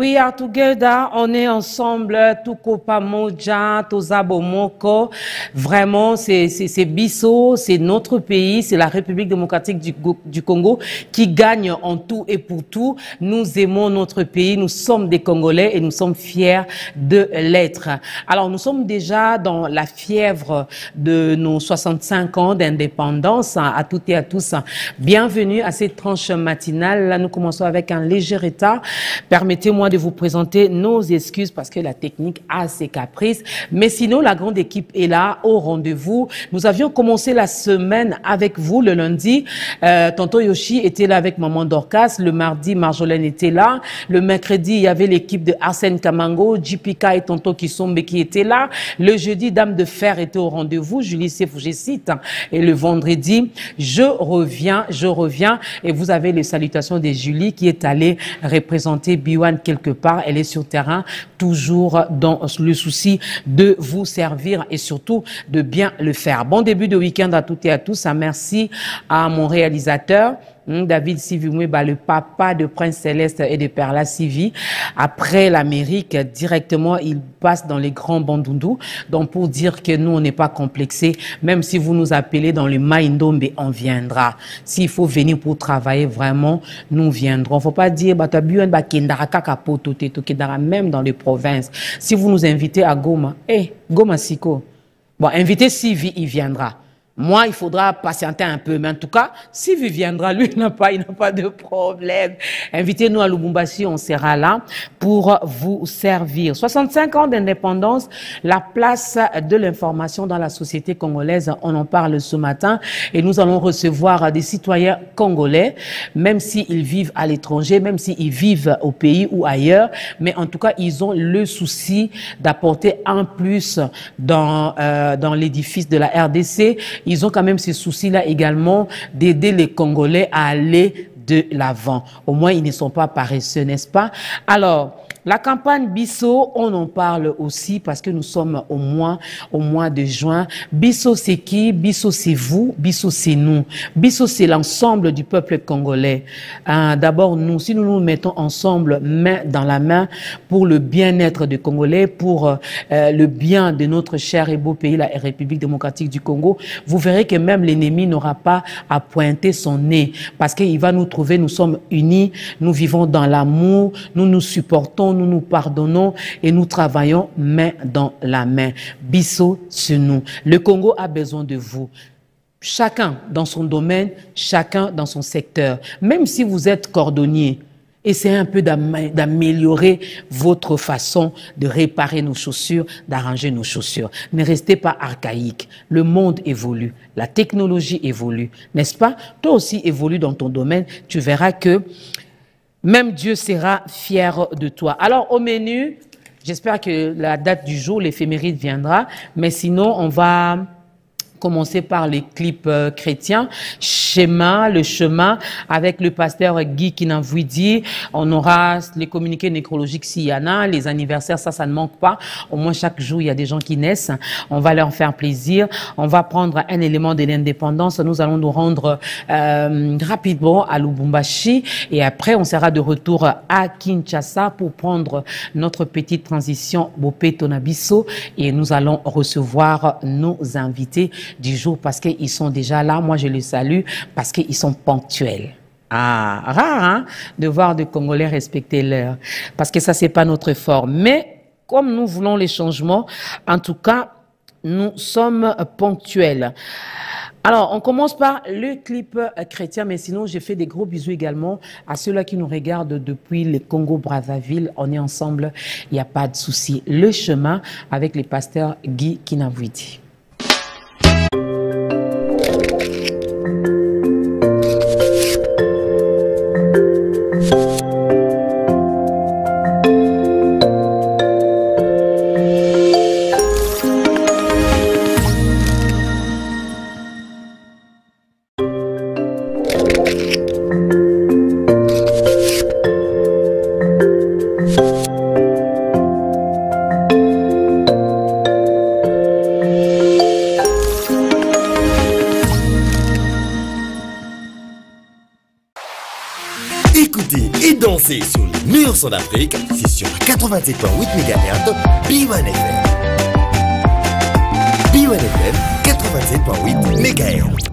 We are together, on est ensemble, tout kopa moja, tozabo moko. Vraiment, c'est Bisso, c'est notre pays, c'est la République démocratique du Congo qui gagne en tout et pour tout. Nous aimons notre pays, nous sommes des Congolais et nous sommes fiers de l'être. Alors, nous sommes déjà dans la fièvre de nos 65 ans d'indépendance. À toutes et à tous, bienvenue à cette tranche matinale. Là, nous commençons avec un léger retard. Permettez-moi de vous présenter nos excuses parce que la technique a ses caprices. Mais sinon, la grande équipe est là, au rendez-vous. Nous avions commencé la semaine avec vous le lundi. Tonton Yoshi était là avec Maman Dorcas. Le mardi, Marjolaine était là. Le mercredi, il y avait l'équipe de Arsène Kamango, JPK et Tonton Kisombe qui étaient là. Le jeudi, Dame de Fer était au rendez-vous. Julie Sefougécite. Et le vendredi, je reviens. Et vous avez les salutations de Julie qui est allée représenter Biwan quelque part. Elle est sur terrain, toujours dans le souci de vous servir et surtout de bien le faire. Bon début de week-end à toutes et à tous. Merci à mon réalisateur, David Sivimoueba, le papa de Prince Céleste et de Perla Sivi. Après l'Amérique, directement, il passe dans les grands bandundus. Donc, pour dire que nous, on n'est pas complexés, même si vous nous appelez dans le Maïndombe, on viendra. S'il faut venir pour travailler, vraiment, nous viendrons. Faut pas dire, même dans les provinces. Si vous nous invitez à Goma, Goma Siko. Bon, invitez Sivi, il viendra. Moi, il faudra patienter un peu. Mais en tout cas, si vous viendra, lui, il n'a pas de problème. Invitez-nous à Lubumbashi, on sera là pour vous servir. 65 ans d'indépendance, la place de l'information dans la société congolaise, on en parle ce matin. Et nous allons recevoir des citoyens congolais, même s'ils vivent à l'étranger, même s'ils vivent au pays ou ailleurs. Mais en tout cas, ils ont le souci d'apporter un plus dans l'édifice de la RDC. Ils ont quand même ces soucis-là également d'aider les Congolais à aller de l'avant. Au moins, ils ne sont pas paresseux, n'est-ce pas? Alors, la campagne Bisso, on en parle aussi parce que nous sommes au mois de juin. Bisso, c'est qui? Bisso, c'est vous. Bisso, c'est nous. Bisso, c'est l'ensemble du peuple congolais. D'abord, nous, si nous nous mettons ensemble, main dans la main, pour le bien-être des Congolais, pour le bien de notre cher et beau pays, la République démocratique du Congo, vous verrez que même l'ennemi n'aura pas à pointer son nez parce qu'il va nous trouver, nous sommes unis, nous vivons dans l'amour, nous nous supportons, nous nous pardonnons et nous travaillons main dans la main. Bisso, c'est nous. Le Congo a besoin de vous. Chacun dans son domaine, chacun dans son secteur. Même si vous êtes cordonnier, essayez un peu d'améliorer votre façon de réparer nos chaussures, d'arranger nos chaussures. Ne restez pas archaïque. Le monde évolue. La technologie évolue. N'est-ce pas? Toi aussi évolue dans ton domaine. Tu verras que même Dieu sera fier de toi. Alors, au menu, j'espère que la date du jour, l'éphéméride viendra. Mais sinon, on va commencer par les clips chrétiens. Le chemin avec le pasteur Guy Kinavouidi. On aura les communiqués nécrologiques s'il y en a, les anniversaires, ça ne manque pas. Au moins chaque jour, il y a des gens qui naissent. On va leur faire plaisir. On va prendre un élément de l'indépendance. Nous allons nous rendre rapidement à Lubumbashi et après, on sera de retour à Kinshasa pour prendre notre petite transition Bopé Tonabiso et nous allons recevoir nos invités du jour parce qu'ils sont déjà là. Moi, je les salue parce qu'ils sont ponctuels. Ah, rare, hein, de voir des Congolais respecter l'heure. Parce que ça, c'est pas notre fort. Mais, comme nous voulons les changements, en tout cas, nous sommes ponctuels. Alors, on commence par le clip chrétien, mais sinon, j'ai fait des gros bisous également à ceux-là qui nous regardent depuis le Congo-Brazzaville. On est ensemble, il n'y a pas de souci. Le chemin avec les pasteurs Guy Kinavouidi. Écoutez et dansez sur les meilleurs sons d'Afrique, c'est sur 87.8 MHz, B1 FM. B1 FM, 87.8 MHz.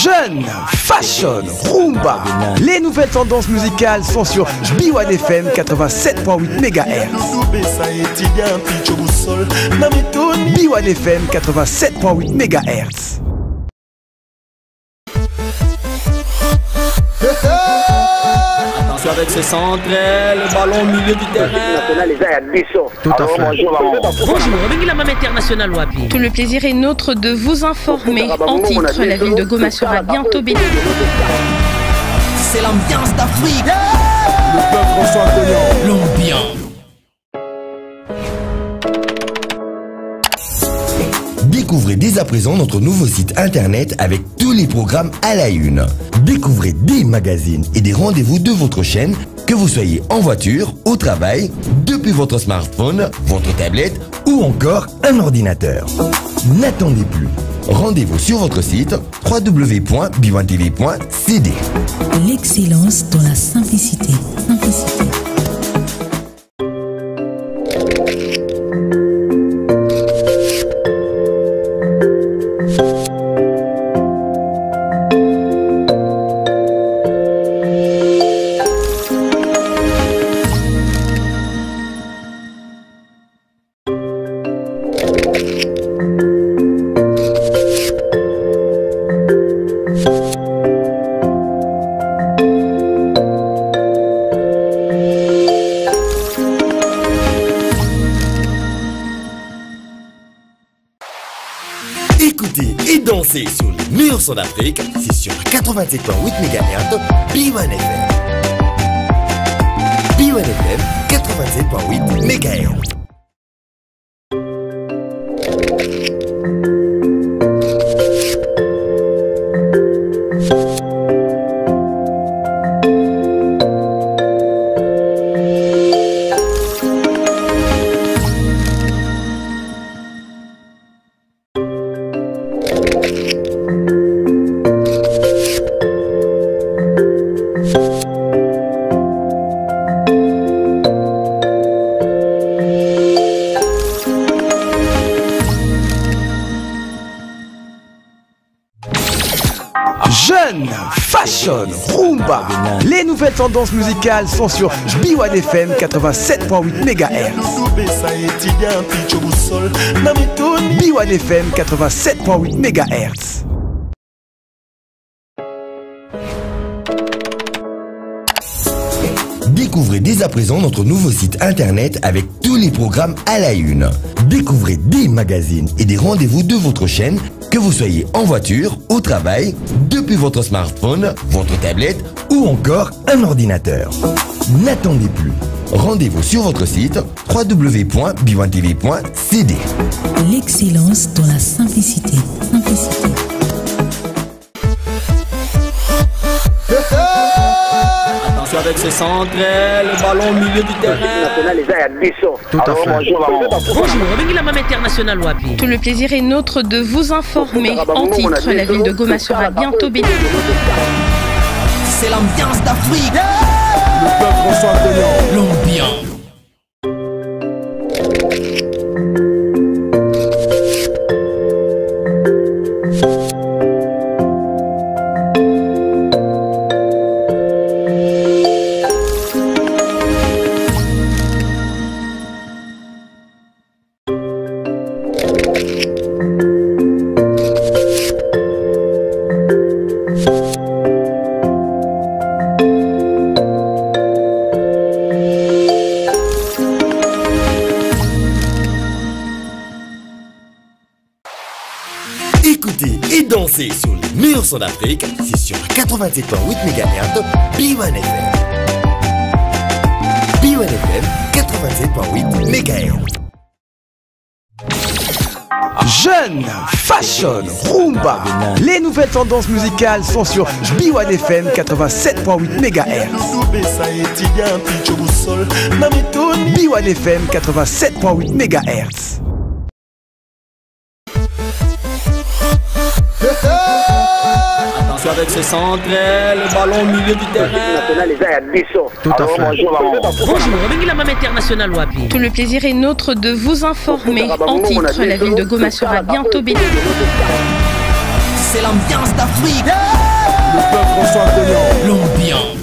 Jeune, fashion, rumba. Les nouvelles tendances musicales sont sur B1 FM 87.8 MHz. B1 FM 87.8 MHz. Attention avec ses centres, le ballon au milieu du terrain. Tout à fait. Bonjour, avec la même internationale Wapi. Tout le plaisir est nôtre de vous informer. En titre, la ville de Goma sera bientôt bénie. C'est l'ambiance d'Afrique. Le peuple François Cognon. L'ambiance. Découvrez dès à présent notre nouveau site internet avec tous les programmes à la une. Découvrez des magazines et des rendez-vous de votre chaîne, que vous soyez en voiture, au travail, depuis votre smartphone, votre tablette ou encore un ordinateur. N'attendez plus. Rendez-vous sur votre site www.b1tv.cd. L'excellence dans la simplicité. Écoutez et dansez sur les meilleurs sons d'Afrique, c'est sur 87.8 MHz, B1 FM. B1 FM, 87.8 MHz. Jeune, fashion, rumba. Les nouvelles tendances musicales sont sur B1 FM 87.8 MHz. B1 FM 87.8 MHz. Découvrez dès à présent notre nouveau site internet avec tous les programmes à la une. Découvrez des magazines et des rendez-vous de votre chaîne, que vous soyez en voiture, au travail, depuis votre smartphone, votre tablette ou encore un ordinateur. N'attendez plus. Rendez-vous sur votre site www.b1tv.cd. L'excellence dans la simplicité. Attention avec ses centres, le ballon au milieu du terrain. Tout à fait. Bonjour, avec la même internationale Wapi. Tout le plaisir est nôtre de vous informer. En titre, la ville de Goma sera bientôt bénie. C'est l'ambiance d'Afrique. Le peuple François Cognon. L'ambiance. Écoutez et dansez sur les meilleurs sons d'Afrique, c'est sur 87.8 MHz, B1 FM. B1 FM, 87.8 MHz. Jeune, fashion, rumba. Les nouvelles tendances musicales sont sur B1 FM 87.8 MHz. B1 FM 87.8 MHz. Attention avec ses centres, le ballon au milieu du terrain. Tout à fait. Tout le plaisir est nôtre de vous informer. En titre, la ville de Goma sera bientôt bénie. C'est l'ambiance d'Afrique. Le peuple François Cognon. L'ambiance.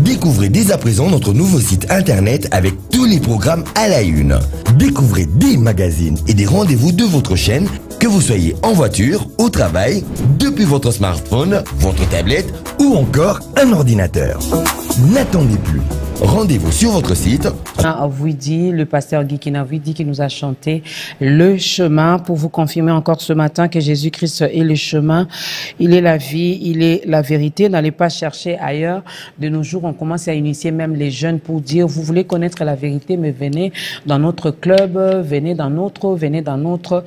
Découvrez dès à présent notre nouveau site internet avec tous les programmes à la une. Découvrez des magazines et des rendez-vous de votre chaîne, que vous soyez en voiture, au travail, depuis votre smartphone, votre tablette ou encore un ordinateur. N'attendez plus. Rendez-vous sur votre site. Avouidi, le pasteur Guy Kinavouidi qui nous a chanté le chemin pour vous confirmer encore ce matin que Jésus-Christ est le chemin, il est la vie, il est la vérité. N'allez pas chercher ailleurs. De nos jours, on commence à initier même les jeunes pour dire, vous voulez connaître la vérité, mais venez dans notre club, venez dans notre.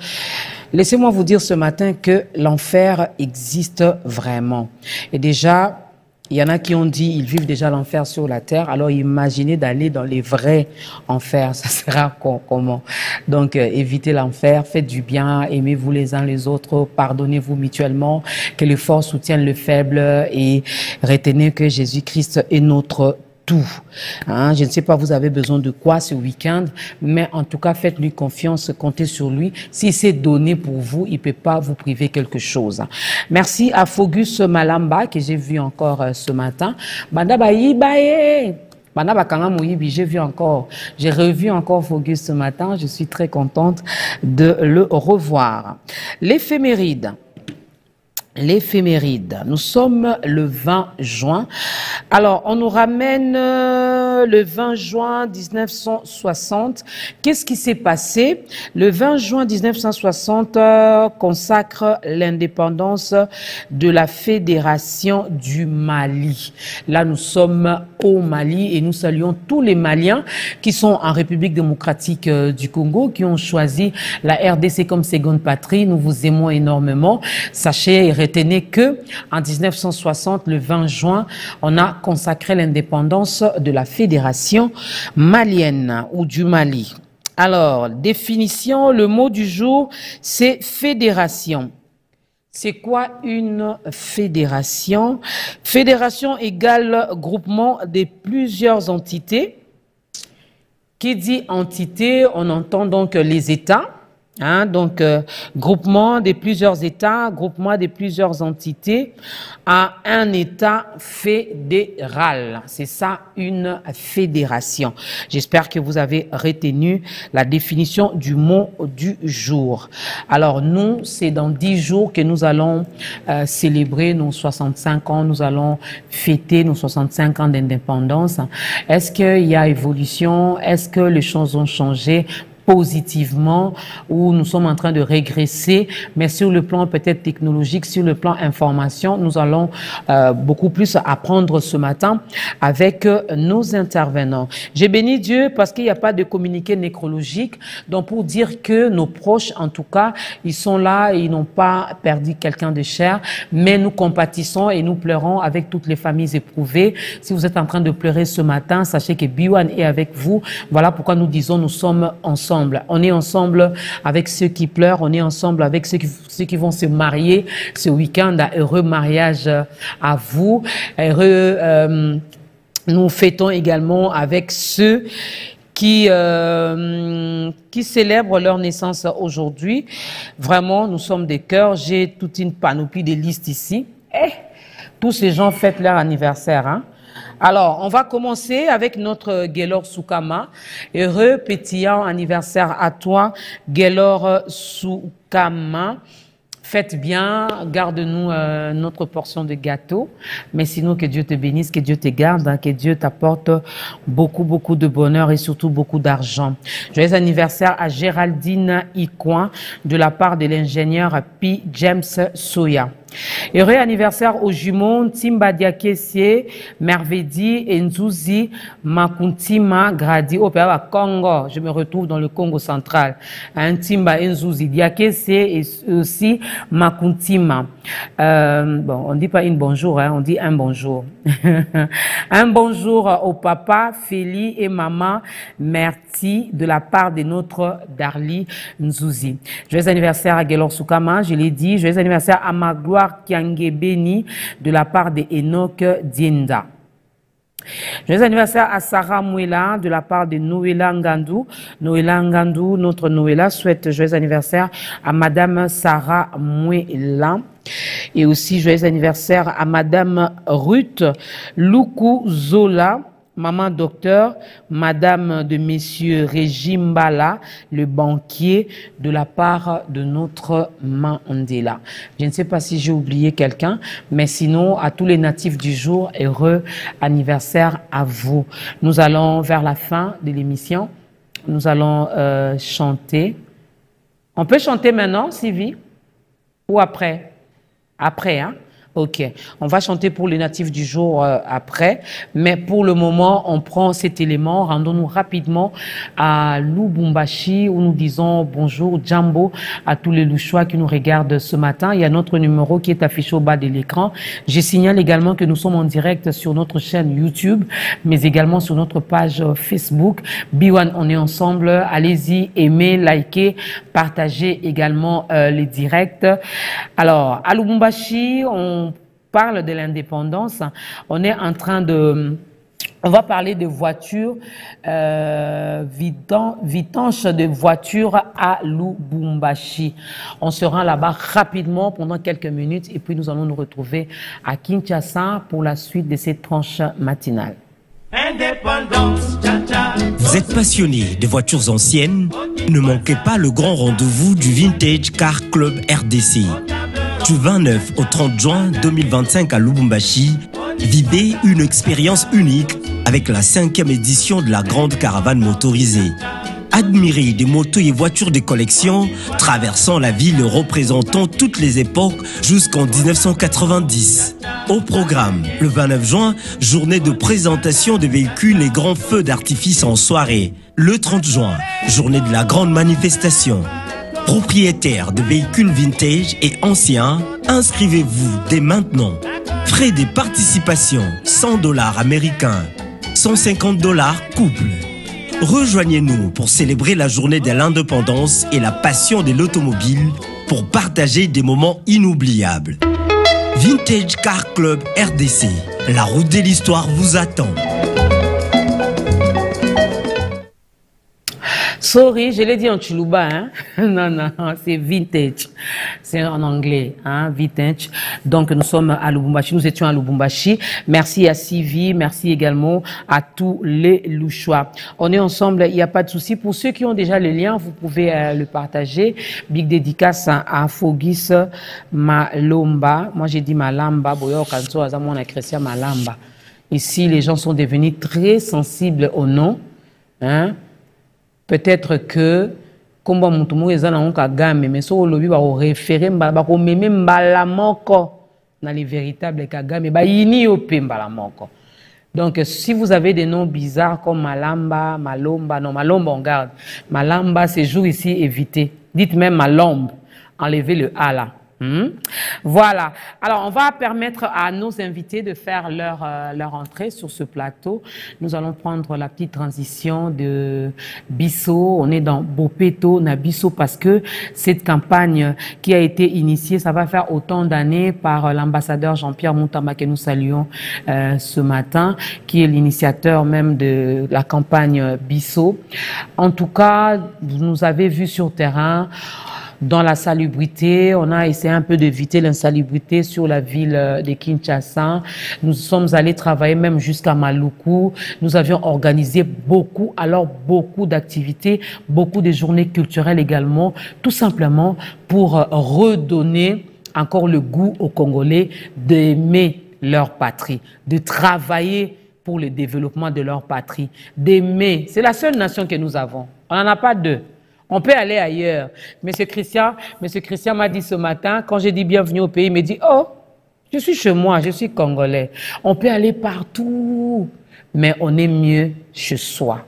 Laissez-moi vous dire ce matin que l'enfer existe vraiment. Et déjà, il y en a qui ont dit ils vivent déjà l'enfer sur la terre, alors imaginez d'aller dans les vrais enfers, ça sera comment? Donc évitez l'enfer, faites du bien, aimez-vous les uns les autres, pardonnez-vous mutuellement, que le fort soutienne le faible et retenez que Jésus-Christ est notre tout. Hein, je ne sais pas, vous avez besoin de quoi ce week-end, mais en tout cas, faites-lui confiance, comptez sur lui. S'il s'est donné pour vous, il ne peut pas vous priver quelque chose. Merci à Fogus Malamba, que j'ai vu encore ce matin. J'ai vu encore, j'ai revu encore Fogus ce matin. Je suis très contente de le revoir. L'éphéméride. L'éphéméride. Nous sommes le 20 juin. Alors, on nous ramène le 20 juin 1960. Qu'est-ce qui s'est passé? Le 20 juin 1960 consacre l'indépendance de la Fédération du Mali. Là, nous sommes au Mali et nous saluons tous les Maliens qui sont en République démocratique du Congo, qui ont choisi la RDC comme seconde patrie. Nous vous aimons énormément. Sachez et retenez que en 1960, le 20 juin, on a consacré l'indépendance de la Fédération malienne ou du Mali. Alors, définition, le mot du jour, c'est fédération. C'est quoi une fédération? Fédération égale groupement de plusieurs entités. Qui dit entité, on entend donc les États. Hein, donc, groupement de plusieurs États, groupement de plusieurs entités à un État fédéral. C'est ça, une fédération. J'espère que vous avez retenu la définition du mot du jour. Alors, nous, c'est dans 10 jours que nous allons célébrer nos 65 ans. Nous allons fêter nos 65 ans d'indépendance. Est-ce qu'il y a évolution? Est-ce que les choses ont changé positivement, ou nous sommes en train de régresser, mais sur le plan peut-être technologique, sur le plan information, nous allons beaucoup plus apprendre ce matin avec nos intervenants. J'ai béni Dieu parce qu'il n'y a pas de communiqué nécrologique, donc pour dire que nos proches, en tout cas, ils sont là et ils n'ont pas perdu quelqu'un de cher, mais nous compatissons et nous pleurons avec toutes les familles éprouvées. Si vous êtes en train de pleurer ce matin, sachez que B1 est avec vous. Voilà pourquoi nous disons nous sommes ensemble. On est ensemble avec ceux qui pleurent, on est ensemble avec ceux qui vont se marier ce week-end. Heureux mariage à vous. Heureux, nous fêtons également avec ceux qui célèbrent leur naissance aujourd'hui. Vraiment, nous sommes des cœurs. J'ai toute une panoplie de listes ici. Tous ces gens fêtent leur anniversaire, hein. Alors, on va commencer avec notre Guélor Soukama. Heureux, pétillant anniversaire à toi, Guélor Soukama. Faites bien, garde-nous notre portion de gâteau. Mais sinon, que Dieu te bénisse, que Dieu te garde, hein, que Dieu t'apporte beaucoup, beaucoup de bonheur et surtout beaucoup d'argent. Joyeux anniversaire à Géraldine Icoin de la part de l'ingénieur P. James Soya. Heureux anniversaire aux jumeaux Timba Diakesie, Mervedi, Nzuzi, Makuntima, Gradi, au Congo. Je me retrouve dans le Congo central. Timba Nzuzi Diakesie et aussi Makuntima. Bon, on ne dit pas une bonjour, hein, on dit un bonjour. Un bonjour au papa, Feli et maman, merci de la part de notre Darli Nzuzi. Joyeux anniversaire à Gelor Soukama, je l'ai dit. Joyeux anniversaire à Magloire Kiangebeni de la part de Enoch Dienda. Joyeux anniversaire à Sarah Mouela de la part de Noëlla Ngandou. Noëlla Ngandou, notre Noëlla, souhaite joyeux anniversaire à Madame Sarah Mouela. Et aussi joyeux anniversaire à Madame Ruth Loukou Zola, maman docteur, Madame de Messieurs Regimbala, le banquier, de la part de notre Mandela. Je ne sais pas si j'ai oublié quelqu'un, mais sinon, à tous les natifs du jour, heureux anniversaire à vous. Nous allons vers la fin de l'émission. Nous allons chanter. On peut chanter maintenant, Sylvie? Ou après? Après, hein? Ok. On va chanter pour les natifs du jour après. Mais pour le moment, on prend cet élément. Rendons-nous rapidement à Lubumbashi où nous disons bonjour, Jambo, à tous les Louchois qui nous regardent ce matin. Il y a notre numéro qui est affiché au bas de l'écran. Je signale également que nous sommes en direct sur notre chaîne YouTube, mais également sur notre page Facebook. B1, on est ensemble. Allez-y, aimez, likez, partagez également les directs. Alors, à Lubumbashi, on parle de l'indépendance. On est en train de... On va parler de voitures, vidange de voitures à Lubumbashi. On se rend là-bas rapidement pendant quelques minutes et puis nous allons nous retrouver à Kinshasa pour la suite de cette tranche matinale. Vous êtes passionné de voitures anciennes? Ne manquez pas le grand rendez-vous du Vintage Car Club RDC. Du 29 au 30 juin 2025 à Lubumbashi, vivez une expérience unique avec la 5e édition de la grande caravane motorisée. Admirez des motos et voitures de collection traversant la ville représentant toutes les époques jusqu'en 1990. Au programme, le 29 juin, journée de présentation de véhicules et grands feux d'artifice en soirée. Le 30 juin, journée de la grande manifestation. Propriétaires de véhicules vintage et anciens, inscrivez-vous dès maintenant. Frais de participation, $100 américains, $150 couple. Rejoignez-nous pour célébrer la journée de l'indépendance et la passion de l'automobile pour partager des moments inoubliables. Vintage Car Club RDC, la route de l'histoire vous attend. Sorry, je l'ai dit en Chiluba, hein? Non, non, c'est vintage. C'est en anglais, hein? Vintage. Donc, nous sommes à Lubumbashi. Nous étions à Lubumbashi. Merci à Sylvie. Merci également à tous les Louchois. On est ensemble. Il n'y a pas de souci. Pour ceux qui ont déjà le lien, vous pouvez le partager. Big dédicace à Fogis Malomba. Moi, j'ai dit Malamba. Boyo Kanso, Azamon a Christian Malamba. Ici, les gens sont devenus très sensibles au nom, hein? Peut-être que, comme on m'a dit, on a gamme, mais si on a référé, on a même balamoko dans les véritables kagame, bah ini opé balamoko. Donc, si vous avez des noms bizarres comme Malamba, Malomba, non Malomba on garde. Malamba, ces jours ici évitez. Dites même Malombe, enlevez le A là. Voilà. Alors, on va permettre à nos invités de faire leur entrée sur ce plateau. Nous allons prendre la petite transition de Bisso. On est dans Bopeto, Nabisso, parce que cette campagne qui a été initiée, ça va faire autant d'années par l'ambassadeur Jean-Pierre Moutamba que nous saluons ce matin, qui est l'initiateur même de la campagne Bisso. En tout cas, vous nous avez vu sur terrain. Dans la salubrité, on a essayé un peu d'éviter l'insalubrité sur la ville de Kinshasa. Nous sommes allés travailler même jusqu'à Maluku. Nous avions organisé beaucoup d'activités, beaucoup de journées culturelles également, tout simplement pour redonner encore le goût aux Congolais d'aimer leur patrie, de travailler pour le développement de leur patrie, d'aimer. C'est la seule nation que nous avons. On n'en a pas deux. On peut aller ailleurs. Monsieur Christian m'a dit ce matin, quand j'ai dit bienvenue au pays, il m'a dit, oh, je suis chez moi, je suis congolais. On peut aller partout, mais on est mieux chez soi.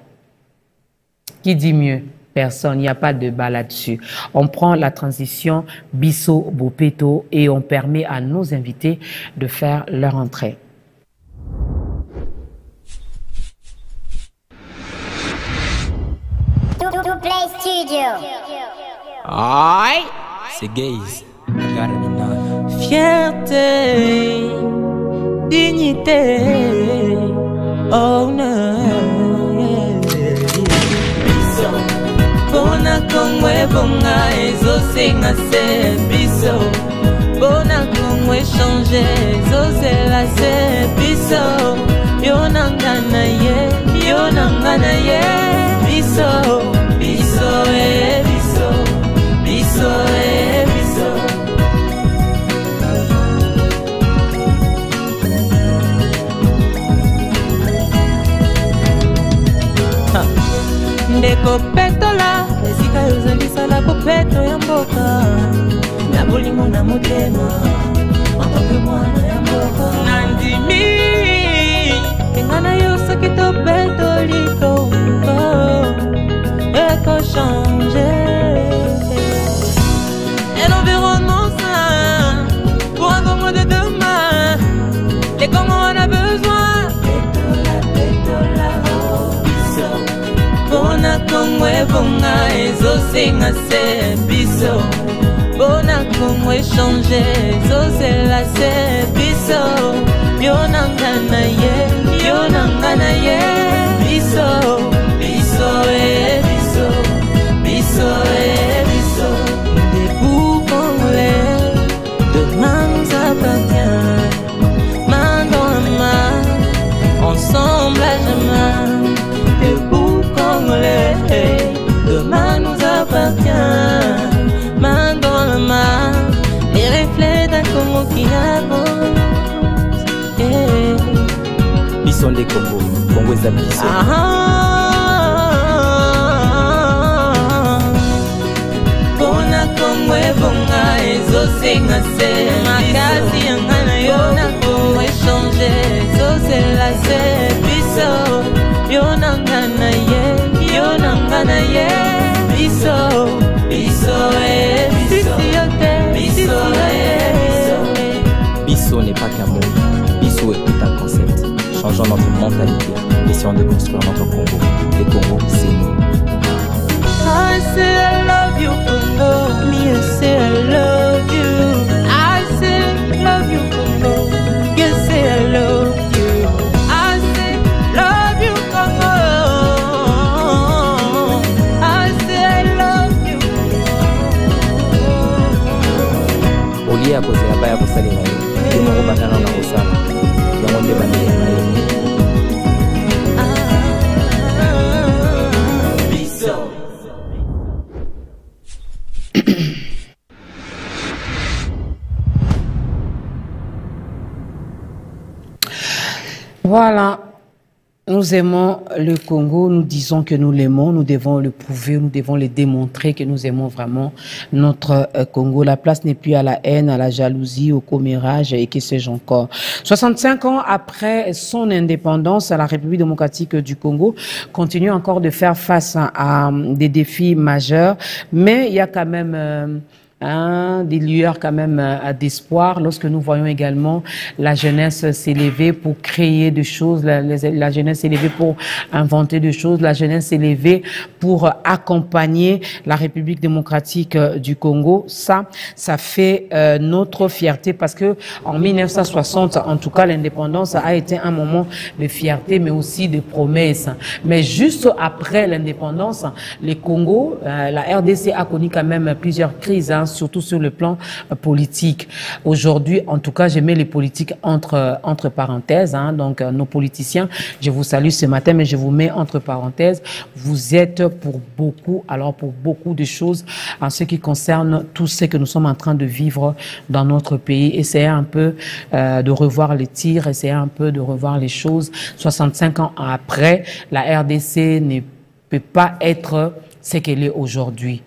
Qui dit mieux? Personne, il n'y a pas de débat là-dessus. On prend la transition Bisso Bopeto et on permet à nos invités de faire leur entrée. Play Studio. Aïe, c'est gaze. Fierté, dignité, honneur. Bona kongwe bonga ezosenga se biso. Bona kongwe changer ezosela se biso. Yonangana ye biso. Biso e biso. Biso e biso. Ndeko petola esika yozalisa la popeto ya mboka na bolingo na motema entanke mwana ya mboka nandimi engana yo soki topeto likoko eko changer et l'environnement sain pour un Congo de demain. Les Congos en a besoin. Petola, oh, biso. Bona kongwe bonga ezosenga se biso. Bona kongwe changer ezosela se biso. Yonangana ye biso. Biso e biso. Biso e biso. Debout congolais, demain nous appartient. Main dans la main, ensemble à jamais. Debout congolais, demain nous appartient. Main dans la main, les reflets d'un Congo qui avance. Bisson des Congo, Congo est à Bisson. Bona kongwe bonga ezosenga se makasi yangana yona kongwe changer ezosela se biso. Yonangana ye biso. Biso e biso. Biso e biso. Bisso n'est pas qu'un mot, Bisso est tout un concept. Changeons notre mentalité, essayons de construire notre Congo. Le Congo, c'est nous. I say I love you, Congo. Me, I say I love you. I say love you, Congo. You say I love you. I say love you, Congo. I say I love you. Olie à cause de la baie à Bossali Naï. Et nous rebattons dans la Bossala. Nous avons débattu Naï. Voilà, nous aimons le Congo, nous disons que nous l'aimons, nous devons le prouver, nous devons le démontrer que nous aimons vraiment notre Congo. La place n'est plus à la haine, à la jalousie, au commérage et que sais-je encore. 65 ans après son indépendance, la République démocratique du Congo continue encore de faire face à des défis majeurs, mais il y a quand même... des lueurs quand même d'espoir lorsque nous voyons également la jeunesse s'élever pour créer des choses, la jeunesse s'élever pour inventer des choses, la jeunesse s'élever pour accompagner la République démocratique du Congo. Ça fait notre fierté parce que en 1960, en tout cas, l'indépendance a été un moment de fierté mais aussi de promesses. Mais juste après l'indépendance, le Congo, la RDC a connu quand même plusieurs crises, surtout sur le plan politique. Aujourd'hui, en tout cas, je mets les politiques entre parenthèses. Donc, nos politiciens, je vous salue ce matin, mais je vous mets entre parenthèses. Vous êtes pour beaucoup, alors pour beaucoup de choses en ce qui concerne tout ce que nous sommes en train de vivre dans notre pays. Essayez un peu de revoir les tirs, essayez un peu de revoir les choses. 65 ans après, la RDC ne peut pas être ce qu'elle est aujourd'hui.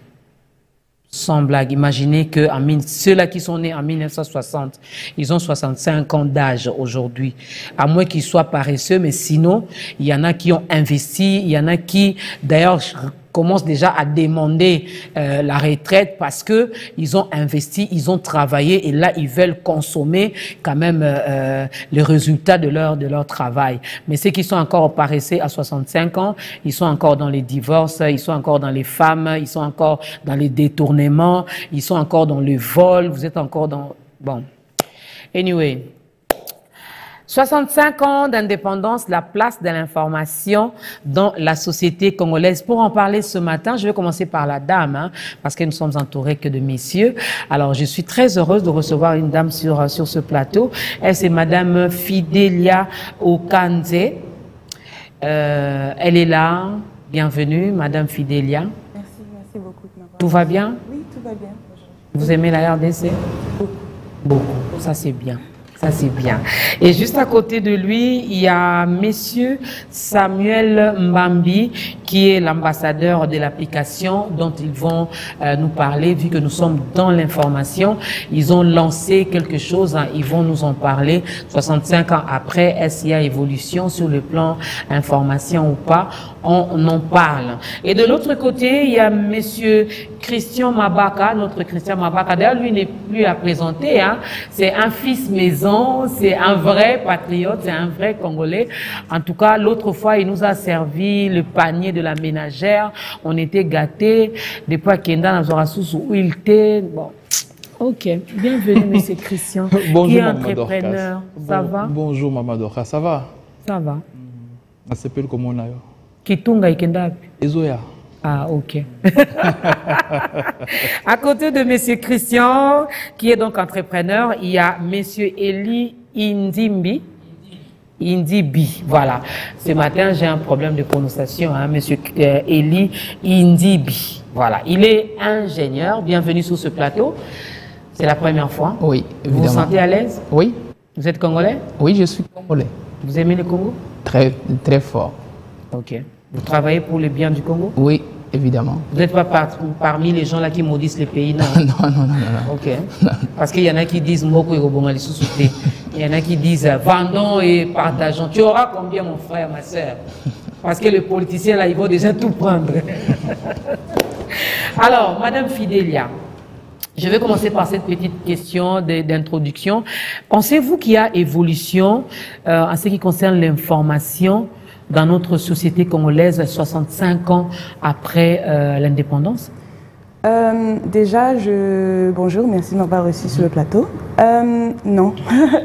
Sans blague, imaginez que ceux-là qui sont nés en 1960, ils ont 65 ans d'âge aujourd'hui. À moins qu'ils soient paresseux, mais sinon, il y en a qui ont investi, il y en a qui, d'ailleurs, commencent déjà à demander la retraite parce que ils ont investi, ils ont travaillé et là, ils veulent consommer quand même les résultats de leur travail. Mais ceux qui sont encore paresseux à 65 ans, ils sont encore dans les divorces, ils sont encore dans les femmes, ils sont encore dans les détournements, ils sont encore dans le vol, vous êtes encore dans... Bon. Anyway. 65 ans d'indépendance, la place de l'information dans la société congolaise. Pour en parler ce matin, je vais commencer par la dame, hein, parce que nous sommes entourés que de messieurs. Alors, je suis très heureuse de recevoir une dame sur ce plateau. Elle, c'est Madame Fidelia Okanze. Elle est là. Bienvenue, Madame Fidelia. Merci beaucoup. Tout va bien? Oui, tout va bien. Vous aimez la RDC? Beaucoup. Ça, c'est bien. Ça, c'est bien. Et juste à côté de lui, il y a Monsieur Samuel Mbambi, qui est l'ambassadeur de l'application dont ils vont nous parler, vu que nous sommes dans l'information. Ils ont lancé quelque chose, hein, ils vont nous en parler. 65 ans après, est-ce qu'il y a évolution sur le plan information ou pas? On en parle. Et de l'autre côté, il y a Monsieur Christian Mabaka, notre Christian Mabaka. D'ailleurs, lui n'est plus à présenter, hein. C'est un fils maison. C'est un vrai patriote, c'est un vrai Congolais. En tout cas, l'autre fois, il nous a servi le panier de la ménagère. On était gâtés. Depuis à Kenda, nous avons sous où il était. Bon. Ok. Bienvenue, Monsieur Christian. Bonjour, qui est Maman entrepreneur. Ça va? Bonjour, Maman Dorcas. Ça va? Ça va. Ça s'appelle comment on a? Kitunga Ikenda. Ezoya. Ah, ok. À côté de Monsieur Christian, qui est donc entrepreneur, il y a Monsieur Eli Indibi, voilà. Ce matin, j'ai un problème de prononciation, hein, Monsieur Eli Indibi. Voilà. Il est ingénieur. Bienvenue sur ce plateau. C'est la première fois. Oui, évidemment. Vous vous sentez à l'aise? Oui. Vous êtes Congolais? Oui, je suis Congolais. Vous aimez le Congo? Très, très fort. Ok. Vous travaillez pour le bien du Congo? Oui, évidemment. Vous n'êtes pas parmi les gens là qui maudissent les pays, non? Non. Ok. Parce qu'il y en a qui disent Moko et Robongali sous-souté. Il y en a qui disent vendons et partageons. Tu auras combien, mon frère, ma soeur? Parce que le politicien là, il va déjà tout prendre. Alors, Madame Fidelia, je vais commencer par cette petite question d'introduction. Pensez-vous qu'il y a évolution en ce qui concerne l'information dans notre société congolaise 65 ans après l'indépendance? Déjà, bonjour, merci de m'avoir reçu sur le plateau. Non,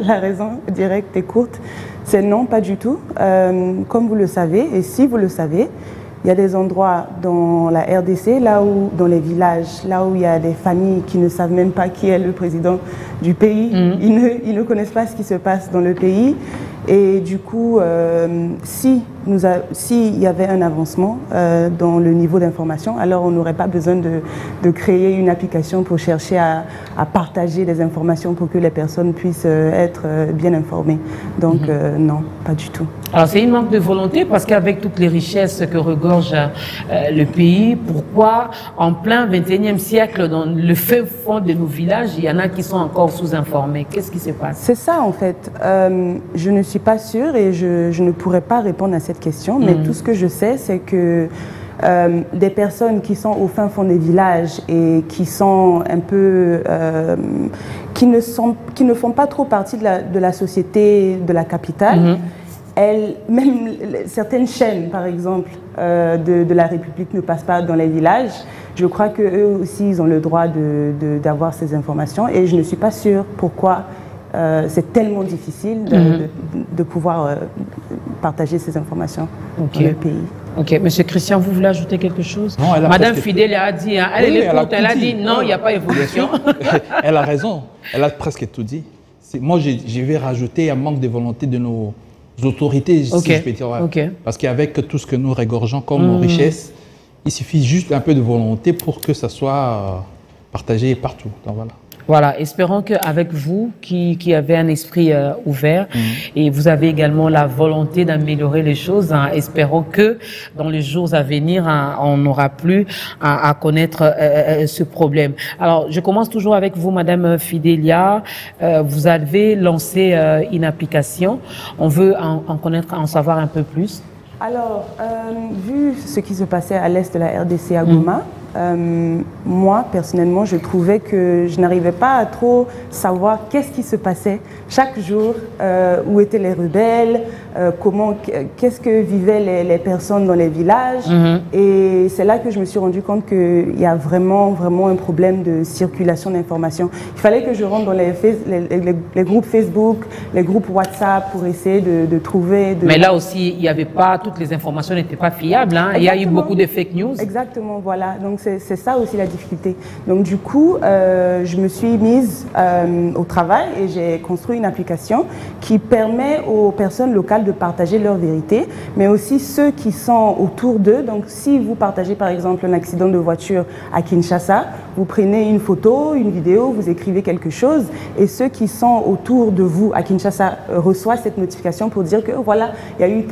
la raison directe et courte, c'est non, pas du tout. Comme vous le savez, et si vous le savez, il y a des endroits dans la RDC, là où, dans les villages, là où il y a des familles qui ne savent même pas qui est le président du pays. Ils ne connaissent pas ce qui se passe dans le pays. Et du coup, s'il y avait un avancement dans le niveau d'information, alors on n'aurait pas besoin de créer une application pour chercher à partager des informations pour que les personnes puissent être bien informées. Donc non, pas du tout. Alors c'est une manque de volonté parce qu'avec toutes les richesses que regorge le pays, pourquoi en plein 21e siècle, dans le fin fond de nos villages, il y en a qui sont encore sous-informés? Qu'est-ce qui se passe? C'est ça en fait. Je ne suis pas sûre et je ne pourrais pas répondre à cette question, mais tout ce que je sais, c'est que des personnes qui sont au fin fond des villages et qui sont un peu... qui ne font pas trop partie de la société de la capitale, même certaines chaînes, par exemple, de la République ne passent pas dans les villages. Je crois qu'eux aussi, ils ont le droit d'avoir ces informations et je ne suis pas sûre pourquoi c'est tellement difficile de pouvoir partager ces informations dans le pays. Ok, Monsieur Christian, vous voulez ajouter quelque chose? Non, Madame Fidèle a dit, hein, elle a dit non, il n'y a pas évolution. Elle a raison, elle a presque tout dit. Moi, je vais rajouter un manque de volonté de nos autorités, si je peux dire. Parce qu'avec tout ce que nous régorgeons comme richesse, il suffit juste un peu de volonté pour que ça soit partagé partout. Donc, voilà. Voilà, espérons qu'avec vous, qui avez un esprit ouvert, et vous avez également la volonté d'améliorer les choses, espérons que dans les jours à venir, on n'aura plus à connaître ce problème. Alors, je commence toujours avec vous, Madame Fidélia. Vous avez lancé une application. On veut en savoir un peu plus. Alors, vu ce qui se passait à l'est de la RDC à Goma, moi, personnellement, je trouvais que je n'arrivais pas à trop savoir qu'est-ce qui se passait chaque jour, où étaient les rebelles, qu'est-ce que vivaient les personnes dans les villages. Et c'est là que je me suis rendu compte qu'il y a vraiment un problème de circulation d'informations. Il fallait que je rentre dans les groupes Facebook, les groupes WhatsApp pour essayer de trouver... Mais là aussi, il n'y avait pas... Toutes les informations n'étaient pas fiables. Hein. Il y a eu beaucoup de fake news. Exactement, voilà. Donc c'est ça aussi la difficulté. Donc du coup, je me suis mise au travail et j'ai construit une application qui permet aux personnes locales de partager leur vérité, mais aussi ceux qui sont autour d'eux. Donc si vous partagez par exemple un accident de voiture à Kinshasa, vous prenez une photo, une vidéo, vous écrivez quelque chose et ceux qui sont autour de vous à Kinshasa reçoivent cette notification pour dire que voilà, il y a eu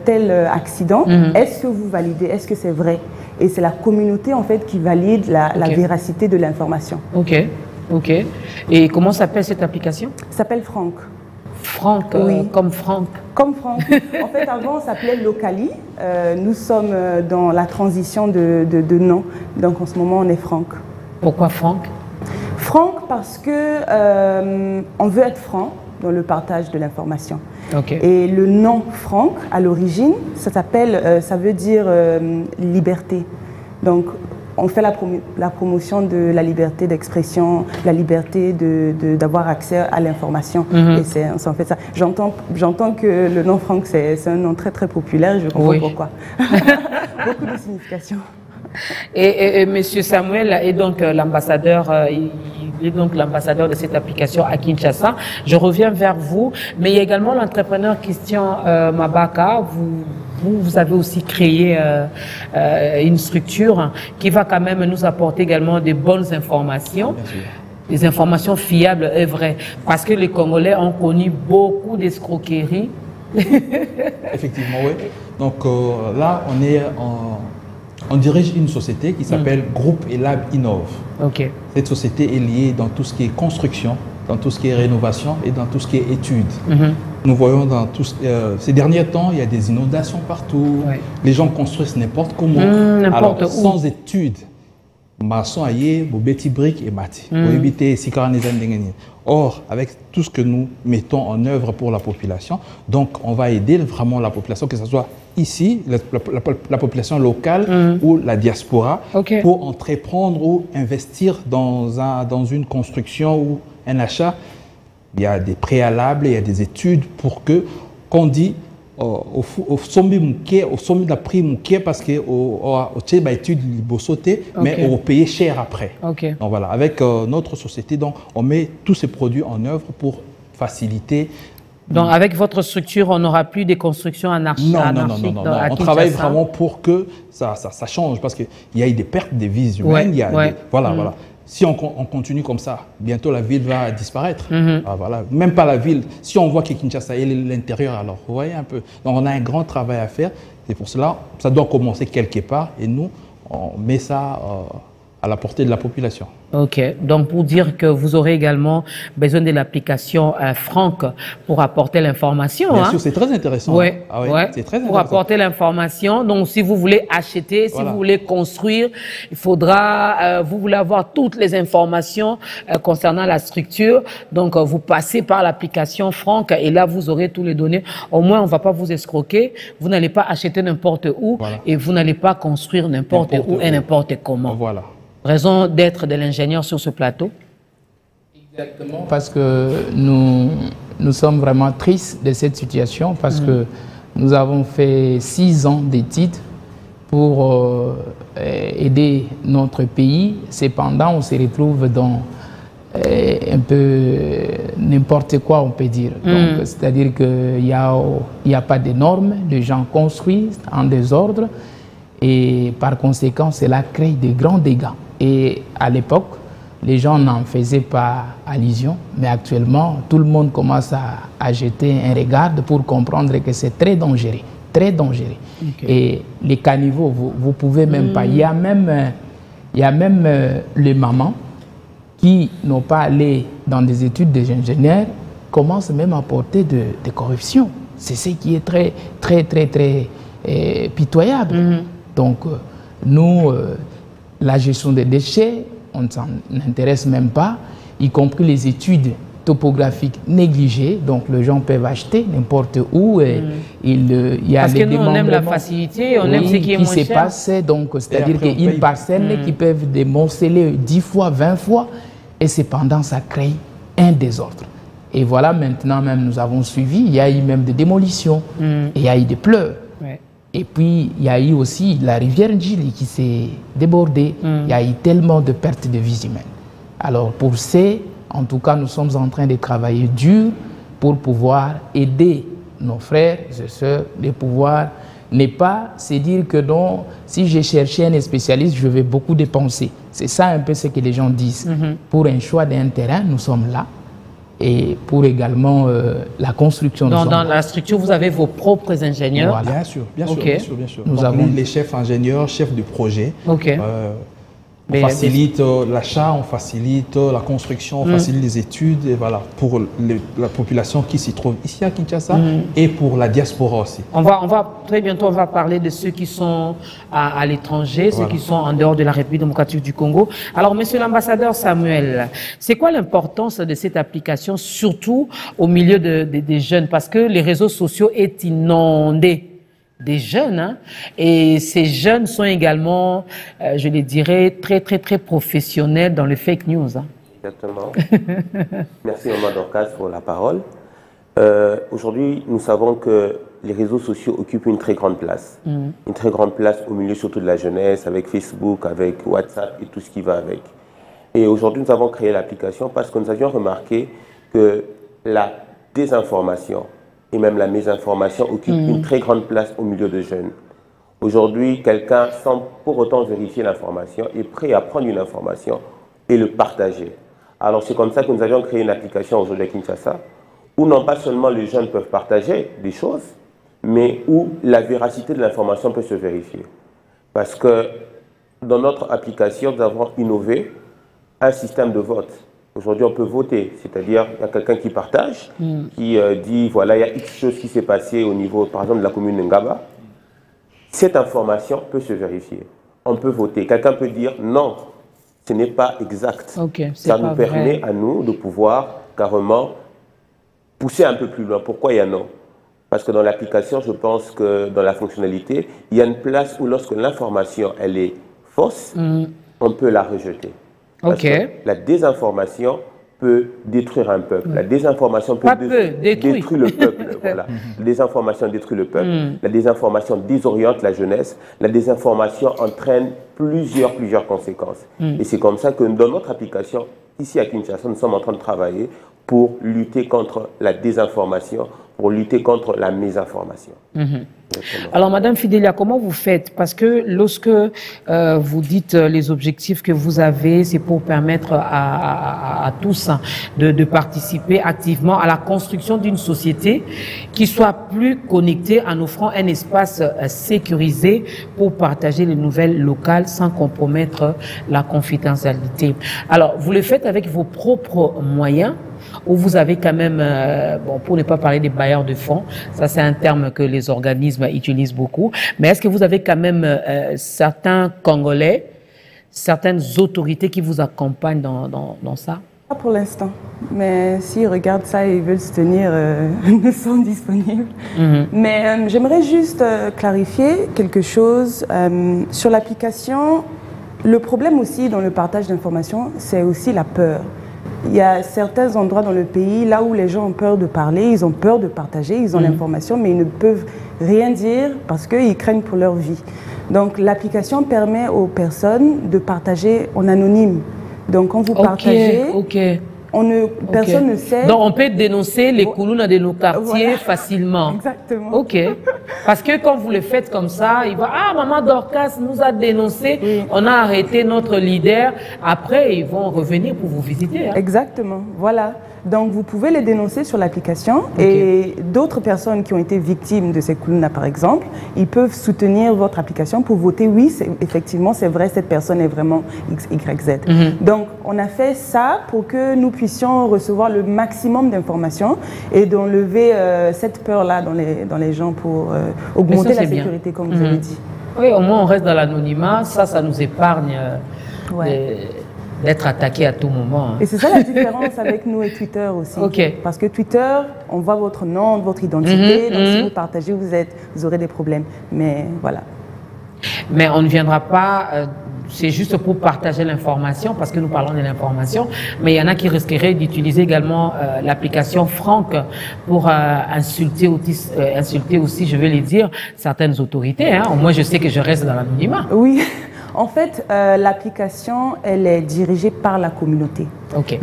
tel accident. Est-ce que vous validez? Est-ce que c'est vrai? Et c'est la communauté en fait qui valide la véracité de l'information. Ok. Et comment s'appelle cette application? Ça s'appelle Franck. Franck, oui. Comme Franck. Comme Franck. En fait, avant, on s'appelait Locali. Nous sommes dans la transition de nom. Donc, en ce moment, on est Franck. Pourquoi Franck? Franck parce que on veut être franc dans le partage de l'information. Et le nom Franck, à l'origine, ça veut dire liberté. Donc, on fait la promotion de la liberté d'expression, la liberté d'avoir accès à l'information. Et c'est en fait ça. J'entends que le nom Franck, c'est un nom très très populaire, je comprends pourquoi. Beaucoup de signification. Et Monsieur Samuel est donc l'ambassadeur, il est donc l'ambassadeur de cette application à Kinshasa. Je reviens vers vous, mais il y a également l'entrepreneur Christian Mabaka. Vous avez aussi créé une structure qui va quand même nous apporter également des bonnes informations. Des informations fiables et vraies. Parce que les Congolais ont connu beaucoup d'escroqueries. Effectivement, oui. Donc là, on dirige une société qui s'appelle Groupe Elab Innov. Cette société est liée dans tout ce qui est construction, dans tout ce qui est rénovation et dans tout ce qui est études. Nous voyons dans ces derniers temps, il y a des inondations partout. Les gens construisent n'importe comment. Alors, sans études, maçon aïe, bobeti brique et mati. Or, avec tout ce que nous mettons en œuvre pour la population, donc on va aider vraiment la population, que ce soit ici, la population locale ou la diaspora, pour entreprendre ou investir dans une construction ou un achat. Il y a des préalables, il y a des études pour que, qu'on dit, au sommet de la prix parce que au étude sauter mais on paye cher après. Donc voilà, avec notre société, donc on met tous ces produits en œuvre pour faciliter. Donc avec votre structure, on n'aura plus des constructions anarchiques. Non. On travaille vraiment pour que ça change, parce qu'il y a eu des pertes de vies humaines. Voilà. Si on continue comme ça, bientôt la ville va disparaître. Voilà. Même pas la ville. Si on voit que Kinshasa est l'intérieur, alors vous voyez un peu. Donc on a un grand travail à faire. C'est pour cela, ça doit commencer quelque part. Et nous, on met ça à la portée de la population. Donc pour dire que vous aurez également besoin de l'application Franck pour apporter l'information. Bien sûr, c'est très intéressant. C'est très intéressant. Pour apporter l'information. Donc si vous voulez acheter, si vous voulez construire, il faudra, vous voulez avoir toutes les informations concernant la structure. Donc vous passez par l'application Franck et là vous aurez tous les données. Au moins on ne va pas vous escroquer. Vous n'allez pas acheter n'importe où et vous n'allez pas construire n'importe où et n'importe comment. Raison d'être de l'ingénieur sur ce plateau? Exactement, parce que nous sommes vraiment tristes de cette situation, parce que nous avons fait 6 ans d'études pour aider notre pays. Cependant, on se retrouve dans un peu n'importe quoi, on peut dire. C'est-à-dire qu'il n'y a pas de normes, les gens construisent en désordre et par conséquent, cela crée de grands dégâts. Et à l'époque, les gens n'en faisaient pas allusion, mais actuellement, tout le monde commence à jeter un regard pour comprendre que c'est très dangereux. Très dangereux. Et les caniveaux, vous pouvez même pas. Il y a même les mamans qui n'ont pas allé dans des études d'ingénieurs commencent même à porter de corruption. C'est ce qui est très pitoyable. Donc, nous, la gestion des déchets, on ne s'en intéresse même pas, y compris les études topographiques négligées. Donc, les gens peuvent acheter n'importe où. Et il y a parce que nous, on aime la facilité, on aime ce qui est moins cher. Se passe, donc, c'est-à-dire qu'une parcelle qui peuvent démonceler 10 fois, 20 fois, et cependant, ça crée un désordre. Et voilà, maintenant même, nous avons suivi, il y a eu même des démolitions, et il y a eu des pleurs. Et puis, il y a eu aussi la rivière Ndjili qui s'est débordée. Il y a eu tellement de pertes de vies humaines. Alors, pour ces, en tout cas, nous sommes en train de travailler dur pour pouvoir aider nos frères et sœurs, de pouvoir ne pas se dire que non, si j'ai cherché un spécialiste, je vais beaucoup dépenser. C'est ça un peu ce que les gens disent. Pour un choix d'un terrain, nous sommes là. Et pour également la construction. Dans la structure, vous avez vos propres ingénieurs. Voilà. Bien sûr. Nous donc, avons les chefs ingénieurs, chefs de projet. On Mais facilite l'achat, on facilite la construction, on facilite les études, et voilà, pour la population qui s'y trouve ici à Kinshasa et pour la diaspora aussi. On va très bientôt, on va parler de ceux qui sont à l'étranger, ceux qui sont en dehors de la République démocratique du Congo. Alors, monsieur l'ambassadeur Samuel, c'est quoi l'importance de cette application, surtout au milieu des jeunes? Parce que les réseaux sociaux est inondé des jeunes, hein, et ces jeunes sont également, je les dirais, très professionnels dans le fake news. Hein. Exactement. Merci Maman Dorcas pour la parole. Aujourd'hui, nous savons que les réseaux sociaux occupent une très grande place. Une très grande place au milieu surtout de la jeunesse, avec Facebook, avec WhatsApp et tout ce qui va avec. Et aujourd'hui, nous avons créé l'application parce que nous avions remarqué que la désinformation et même la mésinformation occupe une très grande place au milieu des jeunes. Aujourd'hui, quelqu'un, sans pour autant vérifier l'information, est prêt à prendre une information et le partager. Alors c'est comme ça que nous avions créé une application aujourd'hui à Kinshasa, où non pas seulement les jeunes peuvent partager des choses, mais où la véracité de l'information peut se vérifier. Parce que dans notre application, nous avons innové un système de vote. Aujourd'hui, on peut voter, c'est-à-dire il y a quelqu'un qui partage, qui dit, voilà, il y a X chose qui s'est passé au niveau, par exemple, de la commune de Ngaba. Cette information peut se vérifier. On peut voter. Quelqu'un peut dire, non, ce n'est pas exact. Ça nous permet à nous de pouvoir carrément pousser un peu plus loin. Pourquoi il y a non? Parce que dans l'application, je pense que dans la fonctionnalité, il y a une place où lorsque l'information, elle est fausse, on peut la rejeter. Parce que la désinformation peut détruire un peuple. La désinformation peut détruire le peuple. Voilà. La désinformation détruit le peuple. La désinformation désoriente la jeunesse. La désinformation entraîne plusieurs conséquences. Et c'est comme ça que dans notre application, ici à Kinshasa, nous sommes en train de travailler pour lutter contre la désinformation, pour lutter contre la mésinformation. Alors, Madame Fidélia, comment vous faites? Parce que lorsque vous dites les objectifs que vous avez, c'est pour permettre à tous de participer activement à la construction d'une société qui soit plus connectée en offrant un espace sécurisé pour partager les nouvelles locales sans compromettre la confidentialité. Alors, vous le faites avec vos propres moyens, où vous avez quand même, bon, pour ne pas parler des bailleurs de fonds, ça c'est un terme que les organismes utilisent beaucoup, mais est-ce que vous avez quand même certains Congolais, certaines autorités qui vous accompagnent dans ça? Pas pour l'instant, mais s'ils regardent ça et ils veulent se tenir, nous sommes disponibles. Mais j'aimerais juste clarifier quelque chose sur l'application. Le problème aussi dans le partage d'informations, c'est aussi la peur. Il y a certains endroits dans le pays, là où les gens ont peur de parler, ils ont peur de partager, ils ont l'information, mais ils ne peuvent rien dire parce qu'ils craignent pour leur vie. Donc l'application permet aux personnes de partager en anonyme. Donc quand vous partagez, Personne ne sait. Donc, on peut dénoncer les Koulouna de nos quartiers facilement. Exactement. OK. Parce que quand vous le faites comme ça, il va, ah, Maman Dorcas nous a dénoncé, on a arrêté notre leader. Après, ils vont revenir pour vous visiter. Hein. Exactement. Voilà. Donc, vous pouvez les dénoncer sur l'application et d'autres personnes qui ont été victimes de ces Koulouna, par exemple, ils peuvent soutenir votre application pour voter oui, effectivement, c'est vrai, cette personne est vraiment XYZ. Donc, on a fait ça pour que nous puissions recevoir le maximum d'informations et d'enlever cette peur-là dans les gens pour augmenter la sécurité, comme vous avez dit. Oui, au moins on reste dans l'anonymat, ça nous épargne d'être attaqué à tout moment. Hein. Et c'est ça la différence avec nous et Twitter aussi. Parce que Twitter, on voit votre nom, votre identité, donc si vous partagez, vous aurez des problèmes. Mais voilà. Mais on ne viendra pas, c'est juste pour partager l'information, parce que nous parlons de l'information, mais il y en a qui risqueraient d'utiliser également l'application Franck pour insulter aussi, je vais le dire, certaines autorités. Hein. Moi, je sais que je reste dans l'anonymat. Oui. En fait, l'application, elle est dirigée par la communauté.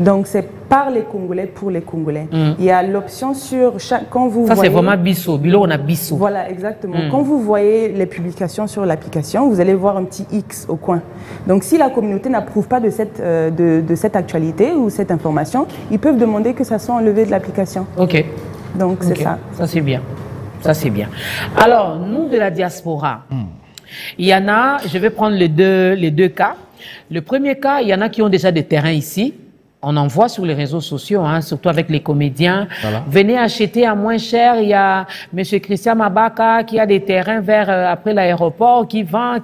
Donc, c'est par les Congolais pour les Congolais. Il y a l'option sur chaque... Quand vous voyez... c'est vraiment Bissau. Bilo, on a Bissau. Voilà, exactement. Quand vous voyez les publications sur l'application, vous allez voir un petit X au coin. Donc, si la communauté n'approuve pas de cette actualité ou cette information, ils peuvent demander que ça soit enlevé de l'application. Donc, c'est ça. Ça, c'est bien. Ça, c'est bien. Alors, nous, de la diaspora... Il y en a, je vais prendre les deux cas. Le premier cas, il y en a qui ont déjà des terrains ici. On en voit sur les réseaux sociaux, hein, surtout avec les comédiens. Venez acheter à moins cher. Il y a M. Christian Mabaka qui a des terrains après l'aéroport, qui vend,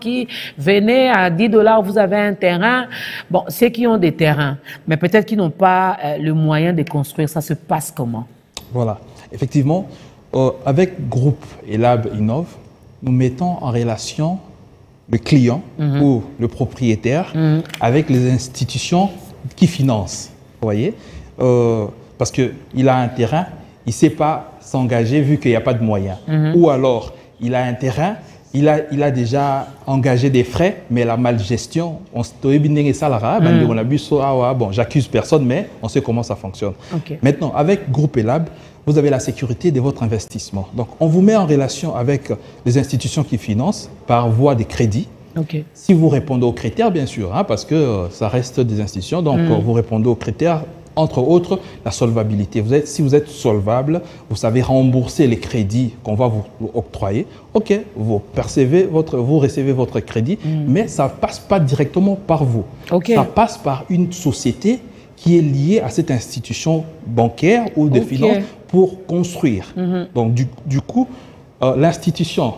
venez à 10 $, vous avez un terrain. Bon, ceux qui ont des terrains, mais peut-être qui n'ont pas le moyen de construire, ça se passe comment? Voilà, effectivement, avec Groupe Elab Innov, nous mettons en relation le client ou le propriétaire avec les institutions qui financent. Vous voyez, parce qu'il a un terrain, il ne sait pas s'engager vu qu'il n'y a pas de moyens. Ou alors, il a un terrain, il a déjà engagé des frais, mais la malgestion, bon, j'accuse personne, mais on sait comment ça fonctionne. Maintenant, avec Groupe Elab, vous avez la sécurité de votre investissement. Donc, on vous met en relation avec les institutions qui financent par voie de crédit. Si vous répondez aux critères, bien sûr, hein, parce que ça reste des institutions, donc vous répondez aux critères, entre autres, la solvabilité. Si vous êtes solvable, vous savez rembourser les crédits qu'on va vous octroyer. Vous recevez votre crédit, mais ça ne passe pas directement par vous. Ça passe par une société qui est liée à cette institution bancaire ou de finance pour construire. Donc, du coup, l'institution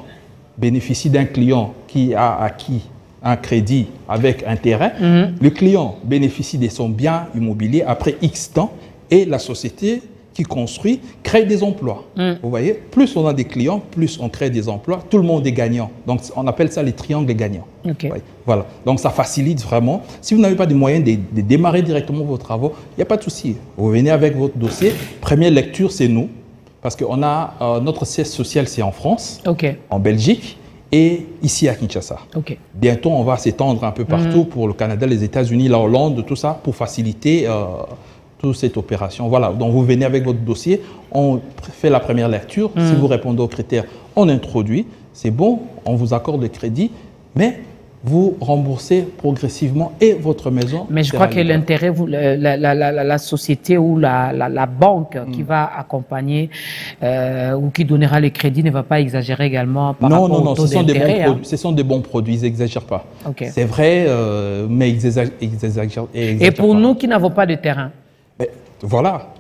bénéficie d'un client qui a acquis un crédit avec un terrain. Le client bénéficie de son bien immobilier après X temps et la société qui construit crée des emplois. Vous voyez, plus on a des clients, plus on crée des emplois. Tout le monde est gagnant. Donc, on appelle ça les triangles gagnants. Voilà. Donc, ça facilite vraiment. Si vous n'avez pas de moyens de démarrer directement vos travaux, il n'y a pas de souci. Vous venez avec votre dossier. Première lecture, c'est nous. Parce qu'on a notre siège social, c'est en France, en Belgique et ici à Kinshasa. Bientôt, on va s'étendre un peu partout pour le Canada, les États-Unis, la Hollande, tout ça, pour faciliter toute cette opération. Voilà, donc vous venez avec votre dossier, on fait la première lecture. Si vous répondez aux critères, on introduit. C'est bon, on vous accorde le crédit, mais vous remboursez progressivement et votre maison. Mais je crois que l'intérêt, la société ou la banque qui va accompagner ou qui donnera le crédit ne va pas exagérer également par rapport au taux d'intérêt. Ce sont des bons produits, ils n'exagèrent pas. C'est vrai, mais ils exagèrent. Et pour nous qui n'avons pas de terrain? Mais, voilà.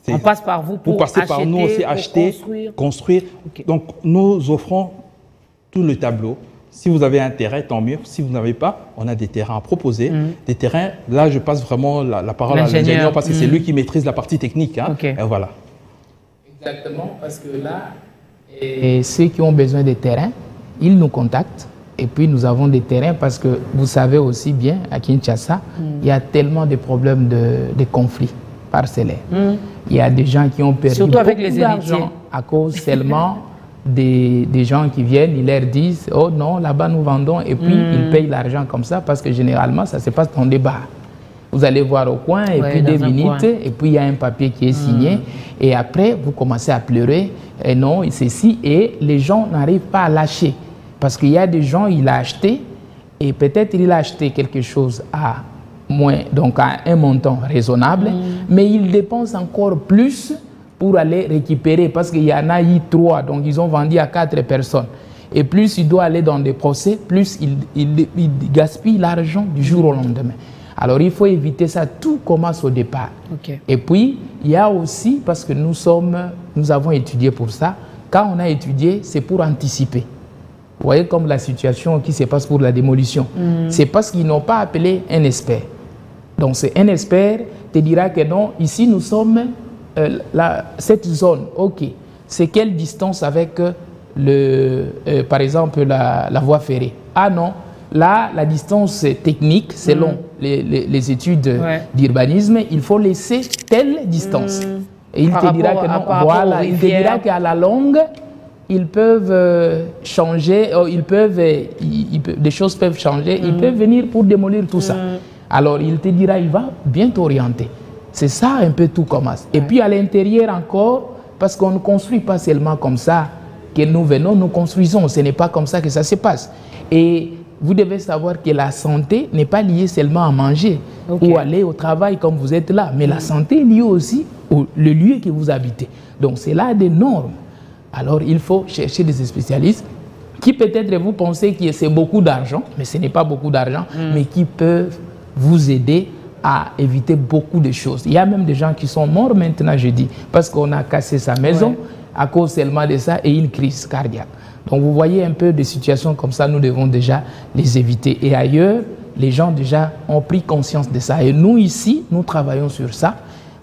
On passe par vous pour passer acheter, par nous aussi, acheter, construire. Donc, nous offrons tout le tableau. Si vous avez un terrain, tant mieux. Si vous n'avez pas, on a des terrains à proposer. Des terrains, là, je passe vraiment la parole à l'ingénieur parce que c'est lui qui maîtrise la partie technique. Hein. Et voilà. Exactement, parce que là, ceux qui ont besoin des terrains, ils nous contactent. Et puis, nous avons des terrains parce que vous savez aussi bien, à Kinshasa, il y a tellement de problèmes de conflits parcellaires. Il y a des gens qui ont perdu beaucoup d'argent à cause seulement des gens qui viennent, ils leur disent « Oh non, là-bas nous vendons » et puis ils payent l'argent comme ça parce que généralement ça se passe dans des bars. Vous allez voir au coin, et puis 2 minutes, et puis il y a un papier qui est signé. Et après, vous commencez à pleurer. Et non, ceci. Et les gens n'arrivent pas à lâcher. Parce qu'il y a des gens, il a acheté, et peut-être il a acheté quelque chose à moins, donc à un montant raisonnable, mais il dépense encore plus pour aller récupérer, parce qu'il y en a eu 3, donc ils ont vendu à 4 personnes. Et plus il doit aller dans des procès, plus il gaspille l'argent du jour au lendemain. Alors il faut éviter ça, tout commence au départ. Et puis, il y a aussi, parce que nous avons étudié pour ça, quand on a étudié, c'est pour anticiper. Vous voyez comme la situation qui se passe pour la démolition. C'est parce qu'ils n'ont pas appelé un expert. Donc c'est un expert te dira que non, ici nous sommes, cette zone, ok, c'est quelle distance avec par exemple la voie ferrée? Ah non, là la distance technique, selon les études d'urbanisme, il faut laisser telle distance. Et il te dira que non, voilà, il te dira qu'à la longue, ils peuvent changer, des choses peuvent changer, ils peuvent venir pour démolir tout ça. Alors il te dira, il va bien t'orienter. C'est ça un peu tout commence. Et puis à l'intérieur encore, parce qu'on ne construit pas seulement comme ça, que nous venons, nous construisons. Ce n'est pas comme ça que ça se passe. Et vous devez savoir que la santé n'est pas liée seulement à manger ou aller au travail comme vous êtes là, mais la santé est liée aussi au lieu que vous habitez. Donc c'est là des normes. Alors il faut chercher des spécialistes qui peut-être vous pensez que c'est beaucoup d'argent, mais ce n'est pas beaucoup d'argent, mais qui peuvent vous aider à éviter beaucoup de choses. Il y a même des gens qui sont morts maintenant, je dis, parce qu'on a cassé sa maison à cause seulement de ça et une crise cardiaque. Donc vous voyez un peu des situations comme ça, nous devons déjà les éviter. Et ailleurs, les gens déjà ont pris conscience de ça. Et nous ici, nous travaillons sur ça.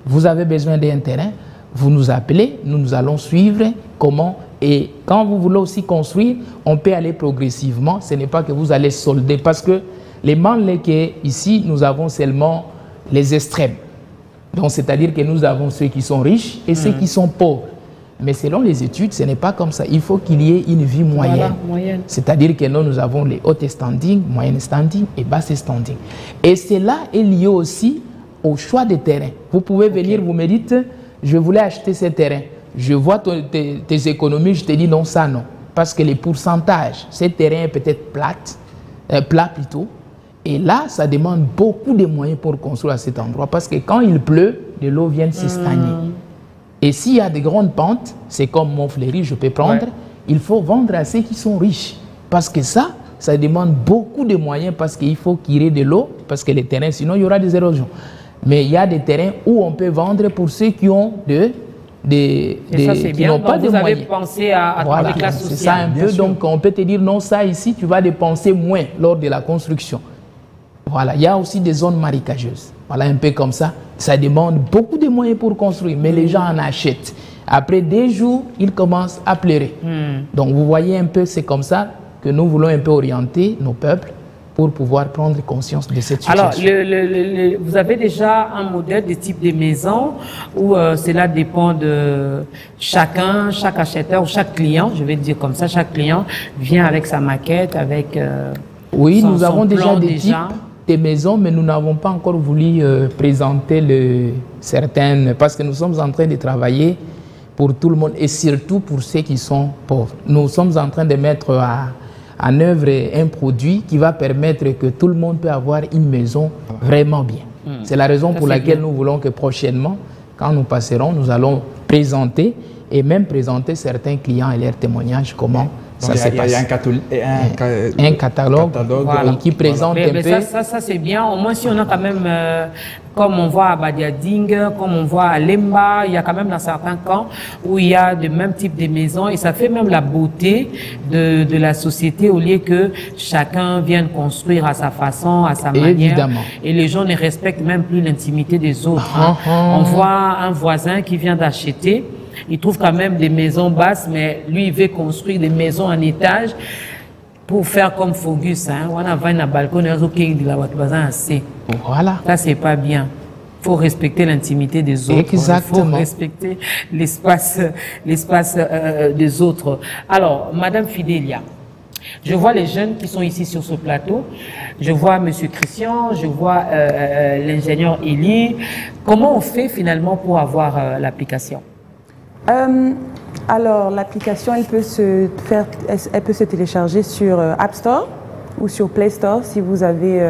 Vous avez besoin d'un terrain, vous nous appelez, nous allons suivre comment. Et quand vous voulez aussi construire, on peut aller progressivement. Ce n'est pas que vous allez solder, parce que les manlequets, ici, nous avons seulement les extrêmes. Donc, c'est-à-dire que nous avons ceux qui sont riches et ceux qui sont pauvres. Mais selon les études, ce n'est pas comme ça. Il faut qu'il y ait une vie moyenne. Voilà, moyenne. C'est-à-dire que nous avons les hautes standing, moyennes standing et basses standing. Et cela est lié aussi au choix des terrains. Vous pouvez venir, vous me dites, je voulais acheter ce terrain. Je vois tes économies, je te dis non, ça non. Parce que les pourcentages, ce terrain est peut-être plat plutôt. Et là, ça demande beaucoup de moyens pour construire à cet endroit. Parce que quand il pleut, de l'eau vient se stagner. Et s'il y a des grandes pentes, c'est comme Montfleury, je peux prendre, il faut vendre à ceux qui sont riches. Parce que ça demande beaucoup de moyens, parce qu'il faut qu'il y ait de l'eau, parce que les terrains, sinon il y aura des érosions. Mais il y a des terrains où on peut vendre pour ceux qui ont qui n'ont pas de moyens. Vous avez pensé à voilà, la classe sociale. C'est ça un peu, donc on peut te dire non, ça ici, tu vas dépenser moins lors de la construction. Voilà, il y a aussi des zones marécageuses. Voilà, un peu comme ça. Ça demande beaucoup de moyens pour construire, mais les gens en achètent. Après 2 jours, ils commencent à pleurer. Donc vous voyez un peu, c'est comme ça que nous voulons un peu orienter nos peuples pour pouvoir prendre conscience de cette situation. Alors, vous avez déjà un modèle de type de maison où cela dépend de chaque acheteur ou chaque client, je vais dire comme ça, chaque client vient avec sa maquette, avec oui, nous avons déjà des types de maisons, mais nous n'avons pas encore voulu présenter certaines, parce que nous sommes en train de travailler pour tout le monde et surtout pour ceux qui sont pauvres. Nous sommes en train de mettre en œuvre un produit qui va permettre que tout le monde peut avoir une maison vraiment bien. C'est la raison pour laquelle nous voulons que prochainement, quand nous passerons, nous allons présenter et même présenter certains clients et leurs témoignages, comment ça se passe. Il y a un catalogue voilà, qui présente un peu. Ça c'est bien. Au moins si on a quand même, comme on voit à Badiading, comme on voit à Lemba, il y a quand même dans certains camps où il y a le même type de maisons et ça fait même la beauté de la société au lieu que chacun vienne construire à sa façon, à sa manière. Et les gens ne respectent même plus l'intimité des autres. On voit un voisin qui vient d'acheter. Il trouve quand même des maisons basses, mais lui, il veut construire des maisons en étage pour faire comme Fogus. On a un balcon, voilà. Ça, c'est pas bien. Il faut respecter l'intimité des autres. Exactement. Il faut respecter l'espace des autres. Alors, Madame Fidélia, Je vois les jeunes qui sont ici sur ce plateau. Je vois M. Christian, je vois l'ingénieur Élie. Comment on fait finalement pour avoir l'application? Alors, l'application, elle peut se télécharger sur App Store ou sur Play Store si vous avez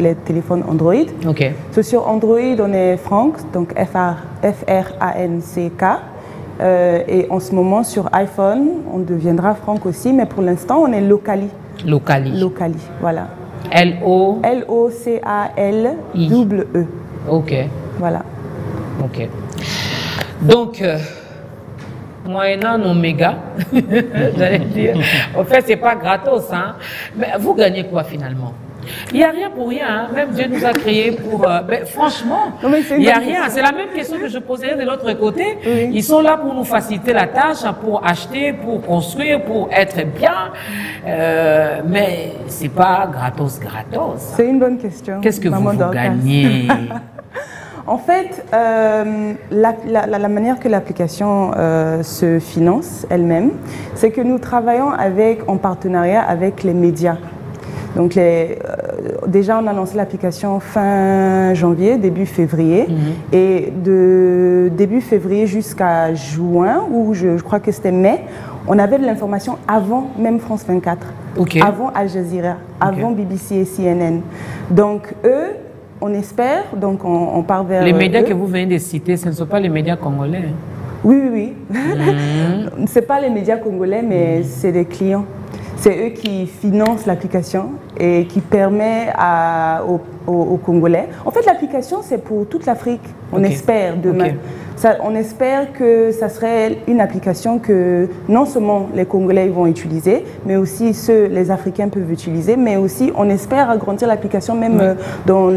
les téléphones Android. Ok. Sur Android, on est Franck, donc F-R-A-N-C-K. Et en ce moment, sur iPhone, on deviendra Franck aussi, mais pour l'instant, on est Locali. Locali. Locali, voilà. L-O... L-O-C-A-L-E-E. Ok. Voilà. Ok. Donc... moyennant Oméga, j'allais dire. En fait, c'est pas gratos, hein. Mais vous gagnez quoi finalement? Il n'y a rien pour rien, hein. Même Dieu nous a créés pour... franchement, il n'y a rien. C'est la même question que je posais de l'autre côté. Oui. Ils sont là pour nous faciliter la tâche, pour acheter, pour construire, pour être bien. Mais c'est pas gratos. C'est une bonne question. Qu'est-ce que vous gagnez? En fait, la manière que l'application se finance elle-même, c'est que nous travaillons en partenariat avec les médias. Donc, déjà, on a lancé l'application fin janvier, début février. Et de début février jusqu'à juin, ou je crois que c'était mai, on avait de l'information avant même France 24, avant Al Jazeera, avant BBC et CNN. Donc, eux, on espère, donc on part vers... Les médias que vous venez de citer, ce ne sont pas les médias congolais. Oui. Ce n'est pas les médias congolais, mais c'est des clients. C'est eux qui financent l'application et qui permet aux Congolais. En fait, l'application, c'est pour toute l'Afrique. On espère demain. On espère que ça serait une application que non seulement les Congolais vont utiliser, mais aussi les Africains peuvent utiliser, mais aussi on espère agrandir l'application même dans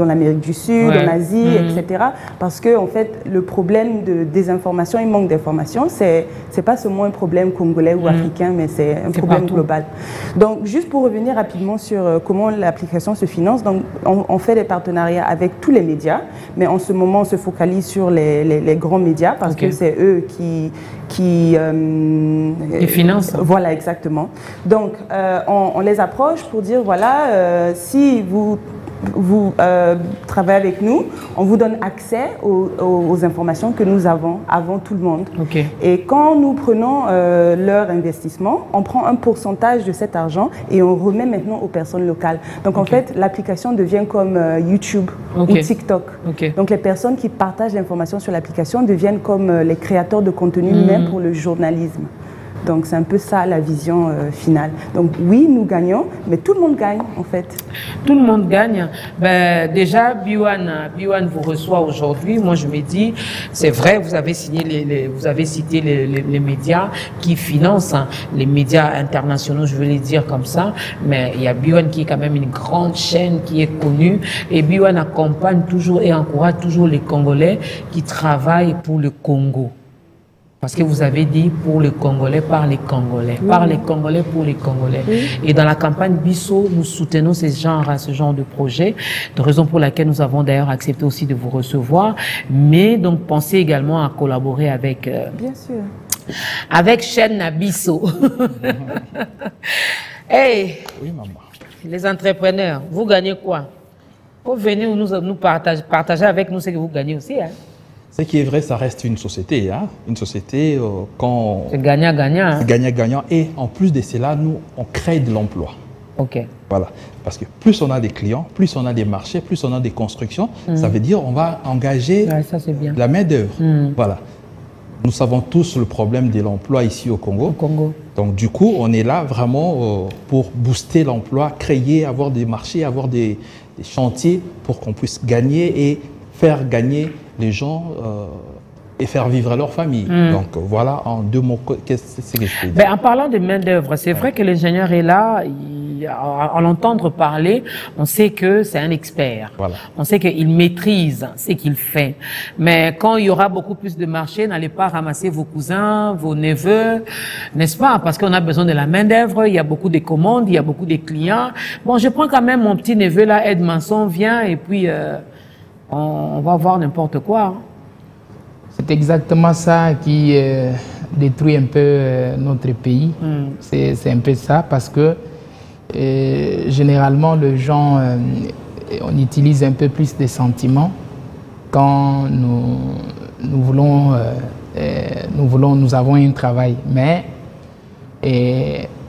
l'Amérique du Sud, en Asie, etc. Parce que en fait, le problème de désinformation et manque d'information, c'est pas seulement un problème congolais ou africain, mais c'est un problème global. Donc, juste pour revenir rapidement sur comment l'application se finance, donc on fait des partenariats avec tous les médias, mais en ce moment, on se focalise sur les grands médias parce que c'est eux qui financent. Voilà, exactement. Donc, on les approche pour dire, voilà, si vous travaillez avec nous, on vous donne accès aux informations que nous avons avant tout le monde. Et quand nous prenons leur investissement, on prend un pourcentage de cet argent et on remet maintenant aux personnes locales. Donc en fait, l'application devient comme YouTube ou TikTok. Donc les personnes qui partagent l'information sur l'application deviennent comme les créateurs de contenu même pour le journalisme. Donc c'est un peu ça la vision finale. Donc oui, nous gagnons, mais tout le monde gagne en fait. Tout le monde gagne. Déjà, B1 vous reçoit aujourd'hui. Moi je me dis, c'est vrai, vous avez signé vous avez cité les médias qui financent, les médias internationaux, je veux les dire comme ça. Mais il y a B1 qui est quand même une grande chaîne qui est connue. Et B1 accompagne toujours et encourage toujours les Congolais qui travaillent pour le Congo. Parce que vous avez dit pour les Congolais, par les Congolais, par les Congolais, pour les Congolais. Et dans la campagne Bisso, nous soutenons ce genre de projet, de raison pour laquelle nous avons d'ailleurs accepté aussi de vous recevoir. Mais donc pensez également à collaborer avec... Bien sûr. Avec chaîne Bisso. Hey, les entrepreneurs, vous gagnez quoi? Vous venez nous partager avec nous ce que vous gagnez aussi, hein? Ce qui est vrai, ça reste une société. Hein? Une société, quand... C'est gagnant-gagnant. Hein? C'est gagnant-gagnant. Et en plus de cela, nous, on crée de l'emploi. Voilà. Parce que plus on a des clients, plus on a des marchés, plus on a des constructions, ça veut dire on va engager la main-d'œuvre. Voilà. Nous savons tous le problème de l'emploi ici au Congo. Donc du coup, on est là vraiment pour booster l'emploi, créer, avoir des marchés, avoir des chantiers pour qu'on puisse gagner et faire gagner les gens et faire vivre leur famille. Donc voilà, en 2 mots, qu'est-ce que je peux dire? En parlant de main-d'œuvre, c'est vrai que l'ingénieur est là. À l'entendre parler, on sait que c'est un expert. On sait qu'il maîtrise ce qu'il fait. Mais quand il y aura beaucoup plus de marché, n'allez pas ramasser vos cousins, vos neveux, n'est-ce pas? Parce qu'on a besoin de la main-d'œuvre, il y a beaucoup de commandes, il y a beaucoup de clients. Bon, je prends quand même mon petit neveu là, Ed Manson, vient et puis on va voir n'importe quoi. C'est exactement ça qui détruit un peu notre pays. C'est un peu ça, parce que généralement, les gens, on utilise un peu plus des sentiments quand nous avons un travail. Mais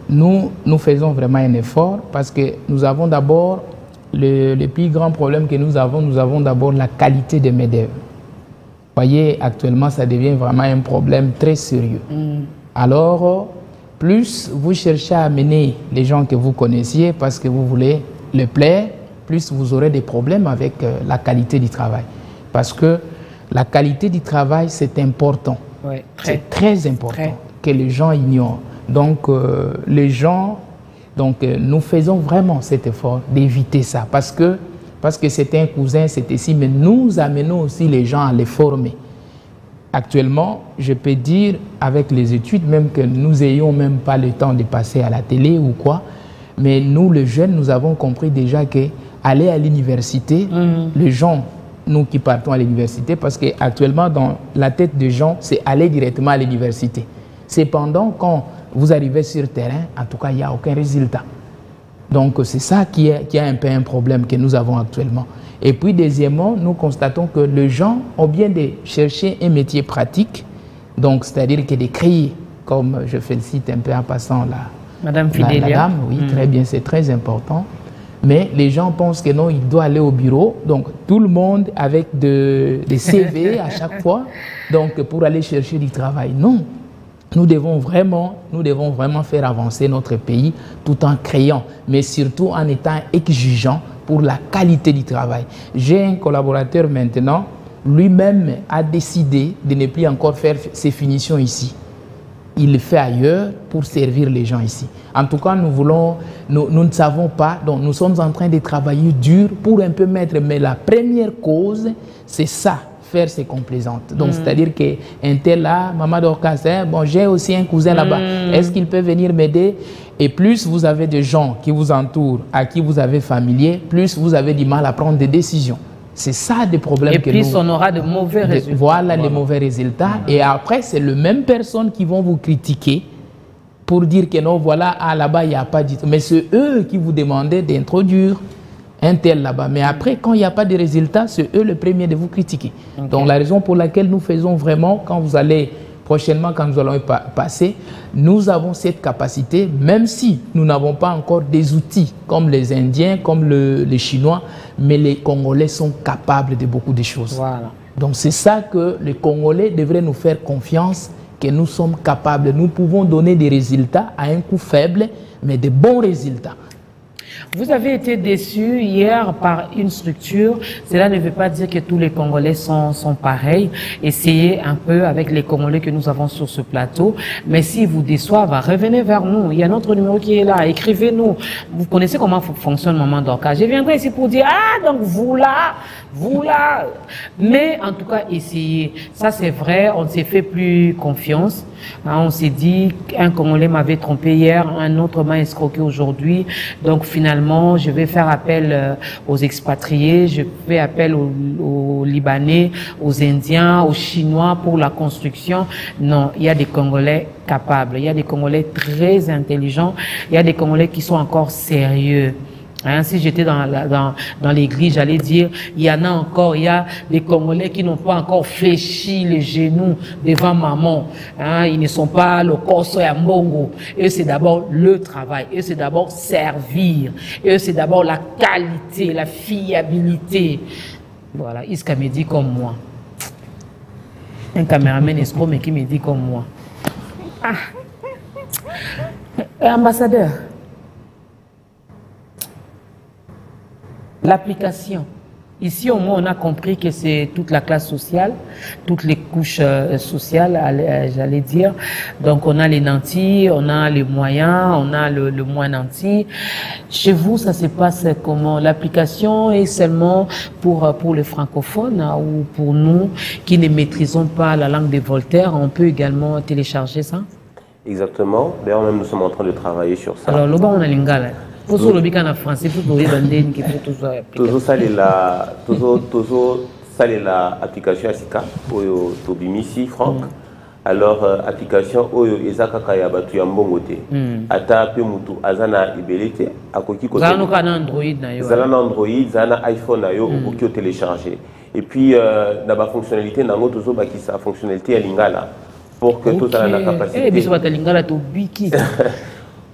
nous faisons vraiment un effort, parce que nous avons d'abord, le plus grand problème que nous avons d'abord la qualité de main-d'œuvre. Vous voyez, actuellement, ça devient vraiment un problème très sérieux. Alors, plus vous cherchez à amener les gens que vous connaissiez parce que vous voulez les plaire, plus vous aurez des problèmes avec la qualité du travail. Parce que la qualité du travail, c'est important. Ouais, c'est très important que les gens ignorent. Donc, les gens, nous faisons vraiment cet effort d'éviter ça. Parce que c'est un cousin, c'est ici, mais nous amenons aussi les gens à les former. Actuellement, je peux dire, avec les études, même que nous n'ayons même pas le temps de passer à la télé ou quoi, mais nous, les jeunes, nous avons compris déjà qu'aller à l'université, les gens, nous qui partons à l'université, parce qu'actuellement, dans la tête des gens, c'est aller directement à l'université. Cependant, quand vous arrivez sur le terrain, en tout cas, il n'y a aucun résultat. Donc, c'est ça qui est un peu un problème que nous avons actuellement. Et puis, deuxièmement, nous constatons que les gens ont bien de chercher un métier pratique, donc c'est-à-dire que de créer, comme je félicite un peu en passant Madame Fidélia. La dame, oui, très bien, c'est très important. Mais les gens pensent que non, il doit aller au bureau, donc tout le monde avec des CV à chaque fois, donc pour aller chercher du travail. Non. Nous devons vraiment faire avancer notre pays tout en créant, mais surtout en étant exigeant pour la qualité du travail. J'ai un collaborateur maintenant, lui-même a décidé de ne plus encore faire ses finitions ici. Il le fait ailleurs pour servir les gens ici. En tout cas, nous ne savons pas, donc nous sommes en train de travailler dur pour un peu mettre, mais la première cause, c'est ça. Faire ses complaisantes. Donc, c'est-à-dire qu'un tel là, Maman Dorcas, bon, j'ai aussi un cousin là-bas. Est-ce qu'il peut venir m'aider? Et plus vous avez des gens qui vous entourent, à qui vous avez familier, plus vous avez du mal à prendre des décisions. C'est ça des problèmes que nous... Et plus on aura de mauvais résultats. Voilà les mauvais résultats. Et après, c'est les mêmes personnes qui vont vous critiquer pour dire que non, voilà, là-bas, il n'y a pas du tout. Mais c'est eux qui vous demandaient d'introduire un tel là-bas. Mais après, quand il n'y a pas de résultats, c'est eux le premier de vous critiquer. Okay. Donc, la raison pour laquelle nous faisons vraiment, quand vous allez, prochainement, quand nous allons passer, nous avons cette capacité, même si nous n'avons pas encore des outils comme les Indiens, comme les Chinois, mais les Congolais sont capables de beaucoup de choses. Voilà. Donc, c'est ça que les Congolais devraient nous faire confiance, que nous sommes capables. Nous pouvons donner des résultats à un coût faible, mais de bons résultats. Vous avez été déçu hier par une structure. Cela ne veut pas dire que tous les Congolais sont pareils. Essayez un peu avec les Congolais que nous avons sur ce plateau. Mais s'ils vous déçoivent, revenez vers nous. Il y a notre numéro qui est là. Écrivez-nous. Vous connaissez comment fonctionne Maman Dorcas. Je viendrai ici pour dire, ah, donc vous là. Mais en tout cas, essayez. Ça, c'est vrai. On ne s'est fait plus confiance. On s'est dit, un Congolais m'avait trompé hier, un autre m'a escroqué aujourd'hui. Donc finalement, je vais faire appel aux expatriés, je fais appel aux Libanais, aux Indiens, aux Chinois pour la construction. Non, il y a des Congolais capables, il y a des Congolais très intelligents, il y a des Congolais qui sont encore sérieux. Hein, si j'étais dans l'église, j'allais dire, il y en a encore, il y a des Congolais qui n'ont pas encore fléchi les genoux devant maman. Hein, ils ne sont pas le corso et mbongo. Et c'est d'abord le travail. Et c'est d'abord servir. Et c'est d'abord la qualité, la fiabilité. Voilà, Iska me dit comme moi. Un caméraman escroc, mais qui me dit comme moi. Ah. Ambassadeur. L'application. Ici, au moins, on a compris que c'est toute la classe sociale, toutes les couches sociales, j'allais dire. Donc, on a les nantis, on a les moyens, on a le moins nanti. Chez vous, ça se passe comment? L'application est seulement pour les francophones ou pour nous qui ne maîtrisons pas la langue de Voltaire, on peut également télécharger ça? Exactement. D'ailleurs, même nous sommes en train de travailler sur ça. Alors, là-bas, on a l'ingala. Pour le bican en français, pour le bandé, qui faut toujours ça la application Asika pour Tobimisi Franck. Alors, application oyo ezakaka ya batu ya mbongo te. Ata pe mutu azana ibelete akoki ko. Zana na Android na yo. Zana na Android, zana iPhone na yo okoki télécharger. Et puis na ba fonctionnalité nango tozo ba ki sa fonctionnalité ya lingala pour que tout ça la capacité. Eh biso ba lingala to biki.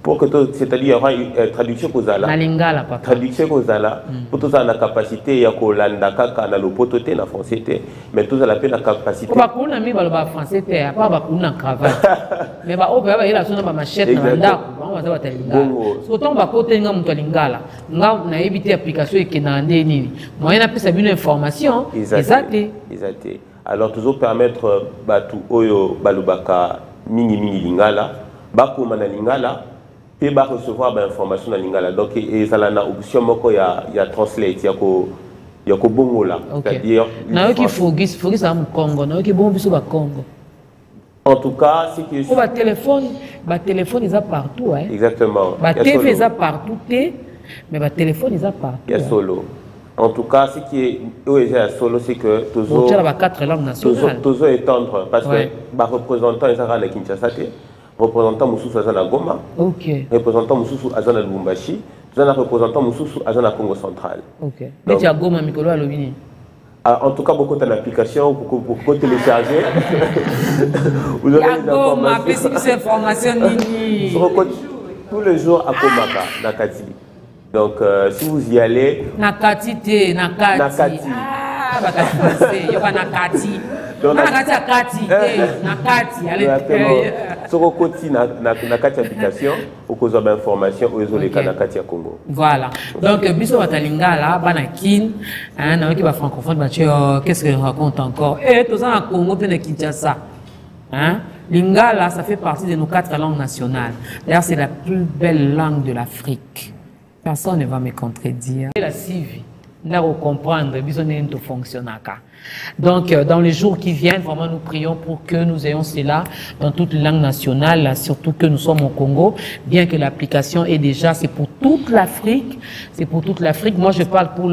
Pour que tout, c'est-à-dire il y aura une traduction kozala. Na lingala papa. Traduction kozala pour tout ça la capacité ya ko landa kaka na lopoto na français te, mais tout ça la peine la capacité. Ba kuna mi ba français te, pas ba kuna cravate. Mais ba obe ba ila sona ba machette na ndako, ba za ba lingala. So ton ba kote nga muto lingala. Nga na ebité application ke na ndeni. Moyen na pesa bino information, exacté. Exacté. Alors toujours permettre batu oyo balubaka mingi lingala, ba ko mana lingala. Et va recevoir l'information dans lingala. Donc, et ça a option moko ya translate, ya ko bongo là. C'est-à-dire. Na qui faut ça au Congo, na qui bon biso ba Congo. En tout cas, c'est que. Ba téléphone ils a partout hein. Exactement. Ba TV ils a partout mais ba téléphone ils a partout. Il y a solo. En tout cas, ce qui est solo, c'est que toujours. On a 4 langues nationales. Toujours étendre parce que ba représentant ils a na Kinshasa. Représentant Moussou Azana Goma, représentant Moussou Azana Lubumbashi, représentant Moussou Azana Congo Central. Mais tu as Goma Mikolo à l'Obini. En tout cas, beaucoup d'applications pour télécharger. Vous avez Goma, ces informations tous les jours à Komaka, Nakati. Donc, si vous y allez. Nakati. Nakati. Ah, Nakati. Il y a Nakati. Application aux informations aux Congo. Voilà. Donc biso batalingala banakin na ki ba francophone qu'est-ce que raconte encore tout ça en Congo pe na Kinshasa. Lingala ça fait partie de nos 4 langues nationales. D'ailleurs c'est la plus belle langue de l'Afrique. Personne ne va me contredire. La civi là au comprendre biso nento fonctionnaka. Donc, dans les jours qui viennent, vraiment, nous prions pour que nous ayons cela dans toutes les langues nationales, surtout que nous sommes au Congo, bien que l'application est déjà, c'est pour toute l'Afrique, c'est pour toute l'Afrique. Moi, je parle pour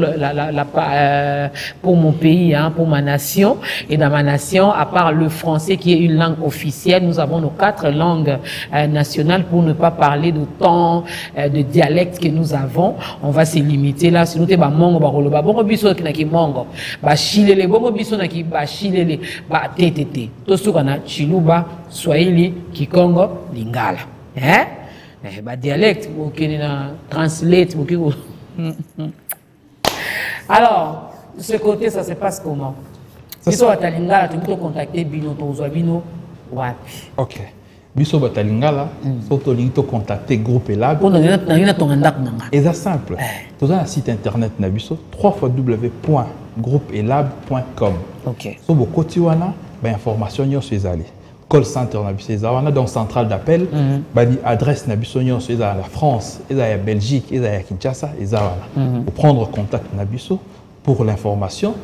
pour mon pays, pour ma nation, et dans ma nation, à part le français qui est une langue officielle, nous avons nos 4 langues nationales pour ne pas parler de tant de dialectes que nous avons. On va se limiter là, sinon, t'es ba mongo, ba rolo, ba bongo biso ki mongo, ba chile les bongo biso na ki ba chilele ba TTT to suka na Chiluba Swahili Kikongo Lingala ba dialecte okene na translate bokiko. Alors de ce côté ça se passe comment biso ba Lingala tu peux contacter bino to zwa bino wapi. OK biso ba Lingala surtout to contacter groupe Elab on a ton ndak nanga et ça simple to un site internet na biso www.groupeelab.com. OK. So beaucoup tiwana ba information yo ezali. Call center na biso ezali donc centrale d'appel ba di adresse na biso yo ezali la France, ezali la Belgique, ezali la Kinshasa, ezali pour prendre contact na biso pour l'information.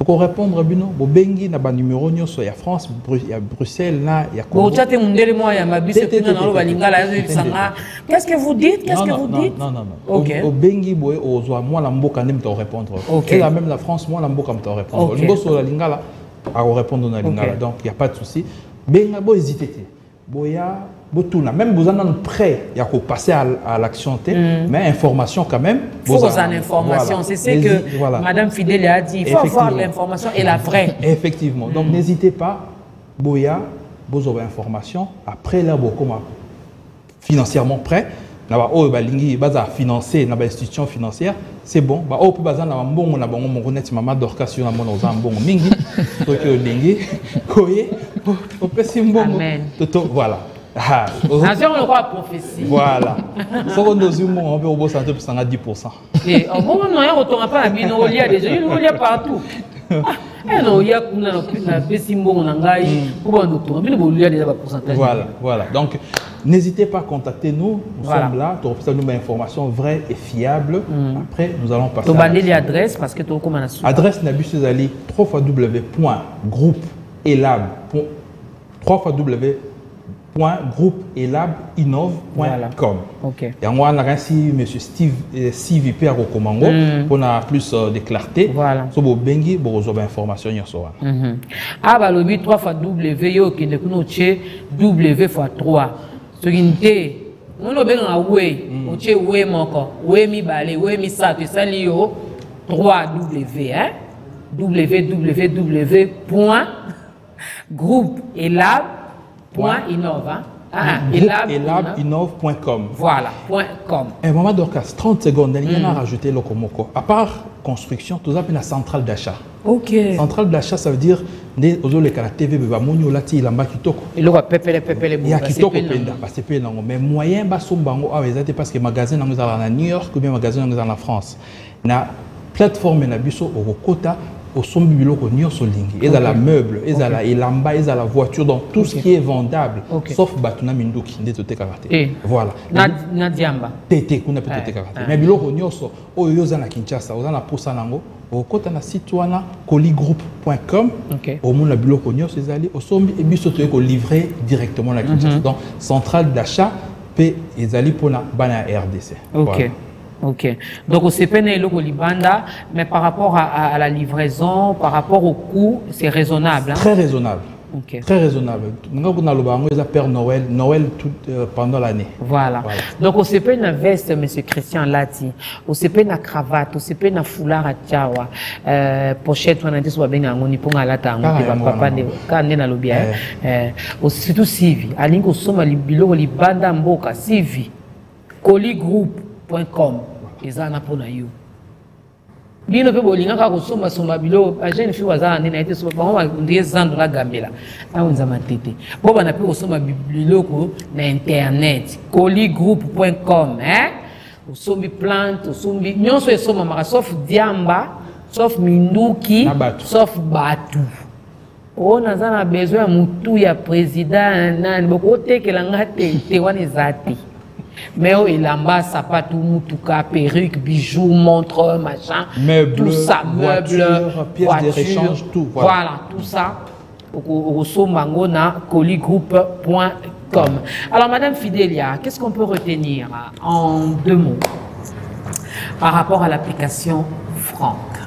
Pour répondre à bino bo bengi na ba numéro nyoso ya France, ya Bruxelles na ya Congo. Bo tate mundele mo ya mabiso kuna na lo balingala yo bisanga. Qu'est-ce que vous dites? Qu'est-ce que vous dites? Non. OK. Au bengi boy ozwa moi la mboka ndem to répondre. Et là même la France moi la mboka to répondre. Ngoso la lingala à répondre na lingala. Donc il y a pas de souci. Benga bo hésiter te. Boya botuna même vous en prêt il y a qu'au passer à l'action mais information quand même faut vous en information voilà. C'est ce que madame Fidèle a dit, il faut avoir l'information et la vraie effectivement donc n'hésitez pas boya vous aurez information après là beaucoup financièrement prêt là oh balingi baza financer na ba institution financière c'est bon ba oh baza na mbongo na bango mon connaître maman Dorcas sur na mona za mbongo mingi donc lingi koye au pesi mbongo toto voilà. Nation le roi prophétie. Voilà. Si on nous humour, on peut au beau santé pour 10%. Et au moment où on retourne pas à Bino, il y a des gens, il y a partout. Non, il y a un petit mot en anglais pour nous tourner. Il y a des pourcentages. Voilà. Donc, n'hésitez pas à contacter nous. Nous sommes là. Nous avons une information vraie et fiable. Après, nous allons passer. Tu vas donner l'adresse parce que tu as comment ça. Adresse Nabisu Zali www.groupeelab .groupeelabinov.com. Ok. Et on a ainsi M. Steve Ipea Rokomango pour avoir plus de clarté. Voilà. So bo bengi bo rezoba information sur Ah bah le 3 fois W yo qui ne connaît W fois 3. Ce qui est on a bien ouais, on tient ouais moko, ouais mi balé, ouais mi ça tu sais yo 3W hein. www.groupeelab.inov elabinov.com. Voilà, .com. Et Maman Dorcas, 30 secondes, il y en a rajouté le Komoko. À part construction, tout ça, c'est la centrale d'achat. Ok. Centrale d'achat, ça veut dire les TV, il y a mais moyen, parce que les magasins sont en New York ou bien les magasins sont en France. La plateforme est au quota. Au sombi biloko nyonso lingi et dans la meuble et dans la elamba et dans la voiture donc tout ce qui est vendable sauf batuna minduki ndeto te karate voilà na diamba tete kuna peut-être karate mais biloko nyonso oyo za na Kinshasa oza na posa nango okota na site wana coligroup.com au monde la biloko nyonso ezali au sombi et biso to ko livrer directement na Kinshasa donc centrale d'achat pe ezali pona bana RDC. Ok. Donc, c'est pas le Libanda, mais par rapport à la livraison, par rapport au coût, c'est raisonnable. Hein? Très raisonnable. Okay. Très raisonnable. Nous avons Père Noël tout, pendant l'année. Voilà. Donc, on se peut une veste, M. Christian Lati, on se peut une cravate, on se peut une foulard à Tchawa, pochette, on a dit soit bien on y peut la table, papa ne quand on a le bien. C'est tout civi. Alingo on somme libilo libanda mboka civi. coligroup.com. Ezana pona yo. Bino pe bolinga ka kusoma soma bilo agene fi wazana nina ite so ba ndiye zando la gambela. Ta unza matete. Bo bana pe kusoma biloko na internet. coligroup.com Usombi plante, usombi nyonso esoma maka sauf diamba, sauf minduki, sauf batu. On a besoin mutu ya président nani boko tekela ngate te wana zati. Mais il a un sapatou, mutuka, perruque, bijoux, montre, machin, tout ça, meubles, pièces de rechange, tout. Voilà, tout ça. Au somangona coligroup.com. Alors, Madame Fidélia, qu'est-ce qu'on peut retenir en 2 mots par rapport à l'application Franck?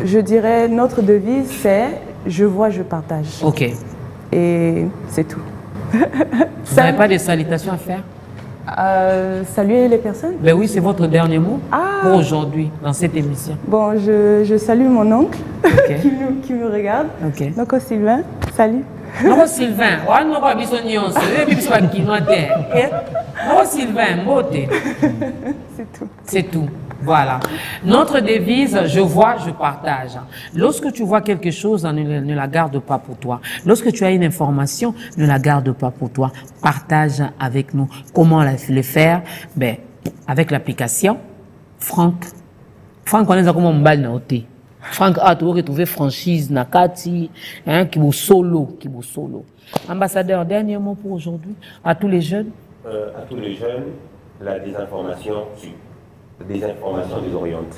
Je dirais notre devise, c'est je vois, je partage. Ok. Et c'est tout. Vous n'avez pas de salutations à faire? Saluer les personnes? Ben oui, c'est votre dernier mot pour aujourd'hui, dans cette émission. Bon, je salue mon oncle qui me regarde. Donc, Sylvain, salut. Non, Sylvain, on n'a pas besoin de nous. Sylvain, beauté. C'est tout. C'est tout. Voilà. Notre devise, je vois, je partage. Lorsque tu vois quelque chose, ne la garde pas pour toi. Lorsque tu as une information, ne la garde pas pour toi. Partage avec nous. Comment le faire? Ben, avec l'application Franck. Franck, on est comme un bal naoté. Franck a trouvé franchise nakati, qui vous solo, Ambassadeur, dernier mot pour aujourd'hui à tous les jeunes. À tous les jeunes, la désinformation tue. Désinformation désoriente.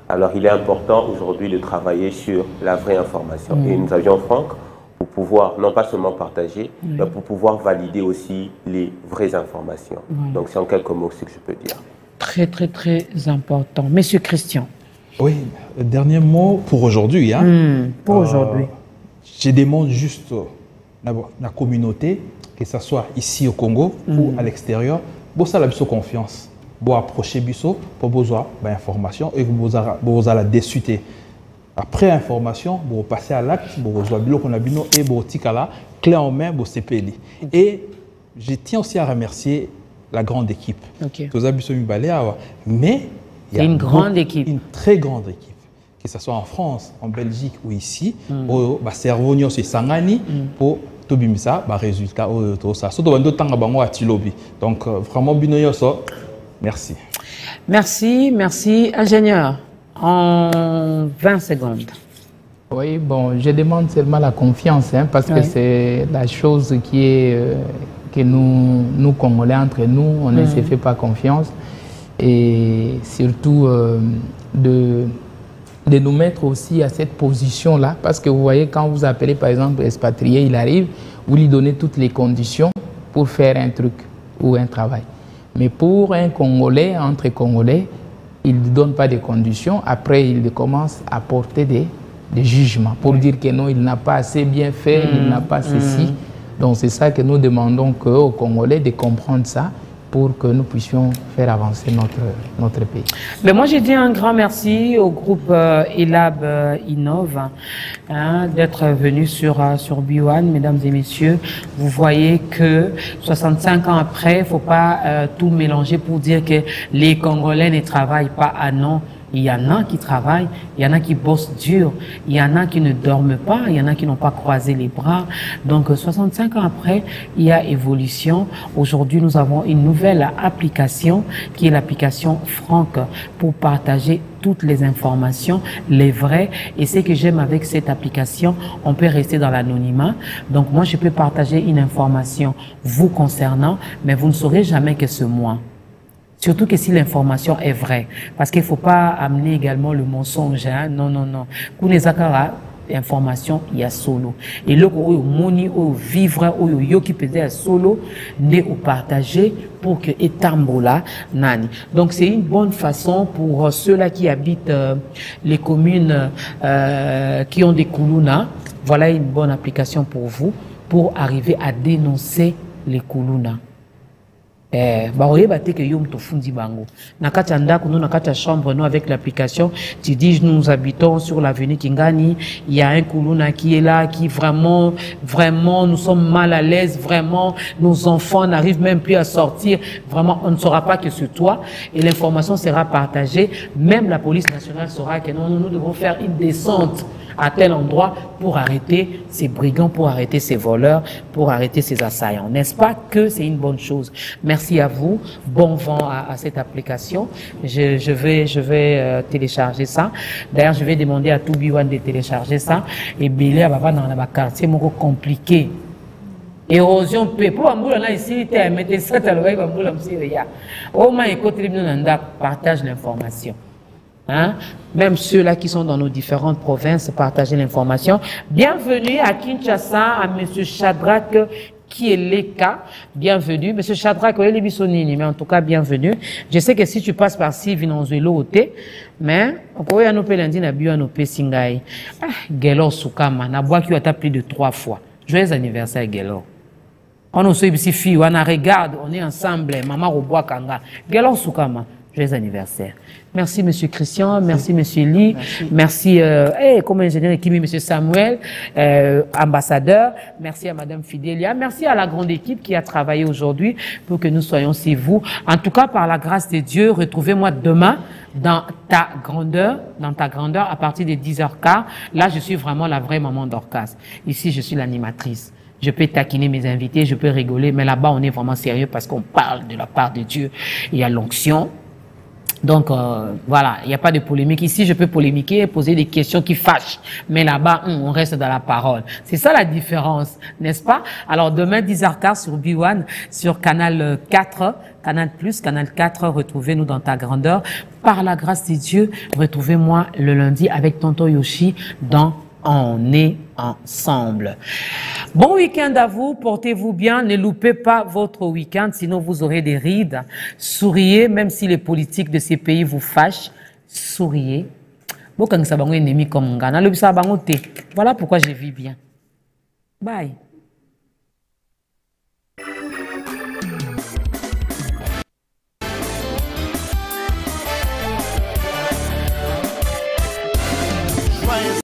Alors il est important aujourd'hui de travailler sur la vraie information. Et nous avions Franck pour pouvoir non pas seulement partager, mais pour pouvoir valider aussi les vraies informations. Donc c'est en quelques mots ce que je peux dire. Très très très important. Monsieur Christian. Oui, dernier mot pour aujourd'hui. Pour aujourd'hui. Je demande juste la communauté, que ce soit ici au Congo ou à l'extérieur, pour ça la confiance. Pour approcher Bisso pour besoin d'informations et vous allez la discuter. Après information, vous passez à l'acte, vous besoin de qu'on a bino et vous tikala clé en main pour CPL. Et je tiens aussi à remercier la grande équipe. Mais il y a une grande équipe, une très grande équipe, que ce soit en France, en Belgique ou ici, au Servonio c'est Sangani pour Tobimisa, résultat tout ça. Donc vraiment bino so. Merci. Merci, merci. Ingénieur, en 20 secondes. Oui, bon, je demande seulement la confiance, parce que c'est la chose qui est que nous Congolais, entre nous, on ne se fait pas confiance. Et surtout de nous mettre aussi à cette position-là, parce que vous voyez, quand vous appelez par exemple expatrié, il arrive, vous lui donnez toutes les conditions pour faire un truc ou un travail. Mais pour un Congolais, entre Congolais, il ne donne pas de conditions. Après, il commence à porter des jugements pour dire que non, il n'a pas assez bien fait, il n'a pas ceci. Donc c'est ça que nous demandons aux Congolais de comprendre ça pour que nous puissions faire avancer notre pays. Mais moi, j'ai dit un grand merci au groupe ELAB Innove d'être venu sur B1, mesdames et messieurs. Vous voyez que 65 ans après, il ne faut pas tout mélanger pour dire que les Congolais ne travaillent pas. Ah non. Il y en a qui travaillent, il y en a qui bossent dur, il y en a qui ne dorment pas, il y en a qui n'ont pas croisé les bras. Donc 65 ans après, il y a évolution. Aujourd'hui, nous avons une nouvelle application qui est l'application Franck pour partager toutes les informations, les vraies. Et ce que j'aime avec cette application, on peut rester dans l'anonymat. Donc moi, je peux partager une information vous concernant, mais vous ne saurez jamais que c'est moi. Surtout que si l'information est vraie. Parce qu'il ne faut pas amener également le mensonge. Hein? Non, non, non. Pour les akara, information, il y a solo. Et le moni, au vivre, au yo qui peut être solo, n'est au partager pour que étambola nani. Donc c'est une bonne façon pour ceux-là qui habitent les communes qui ont des koulouna. Voilà une bonne application pour vous, pour arriver à dénoncer les koulouna. Chambre, nous avec l'application, tu dis nous habitons sur l'avenue Kingani, il y a un Koulouna qui est là, qui vraiment nous sommes mal à l'aise, vraiment nos enfants n'arrivent même plus à sortir, vraiment on ne saura pas que c'est toi et l'information sera partagée, même la police nationale saura que non, nous devons faire une descente à tel endroit pour arrêter ces brigands, pour arrêter ces voleurs, pour arrêter ces assaillants. N'est-ce pas que c'est une bonne chose? Merci à vous. Bon vent à cette application. Je vais télécharger ça. D'ailleurs, je vais demander à tout B1 de télécharger ça. Et Bilé va dans le quartier, c'est compliqué. Érosion peut. Pour Amboula, là, ici, tu as mis ça, tu as le Amboula, au moins, écoute, partage l'information. Hein? Même ceux-là qui sont dans nos différentes provinces, partagez l'information. Bienvenue à Kinshasa, à M. Shadrach qui est l'ECA. Bienvenue. M. Shadrach, mais en tout cas, bienvenue. Je sais que si tu passes par ici, Vinonzuelo, mais on peut nous lundi na bio no pesingai. Gelor Soukama, na bois qui a plus de 3 fois. Joyeux anniversaire, Gelor. On nous suit ici, fille, on regarde, on est ensemble, maman au bois kanga. Gelor Soukama. Joyeux anniversaire. Merci, M. Christian. Merci, M. Lee. Merci, comme ingénieur Kimi, M. Samuel, ambassadeur. Merci à Mme Fidélia. Merci à la grande équipe qui a travaillé aujourd'hui pour que nous soyons chez vous. En tout cas, par la grâce de Dieu, retrouvez-moi demain dans ta grandeur à partir de 10h15. Là, je suis vraiment la vraie maman d'Orcas. Ici, je suis l'animatrice. Je peux taquiner mes invités, je peux rigoler, mais là-bas, on est vraiment sérieux parce qu'on parle de la part de Dieu. Il y a l'onction. Donc, voilà, il n'y a pas de polémique. Ici, je peux polémiquer, poser des questions qui fâchent. Mais là-bas, on reste dans la parole. C'est ça la différence, n'est-ce pas? Alors, demain, 10h15 sur B1, sur Canal 4, Canal+, Canal 4, retrouvez-nous dans ta grandeur. Par la grâce de Dieu, retrouvez-moi le lundi avec Tonton Yoshi dans On est ensemble. Bon week-end à vous, portez-vous bien, ne loupez pas votre week-end, sinon vous aurez des rides. Souriez, même si les politiques de ces pays vous fâchent, souriez. Voilà pourquoi je vis bien. Bye.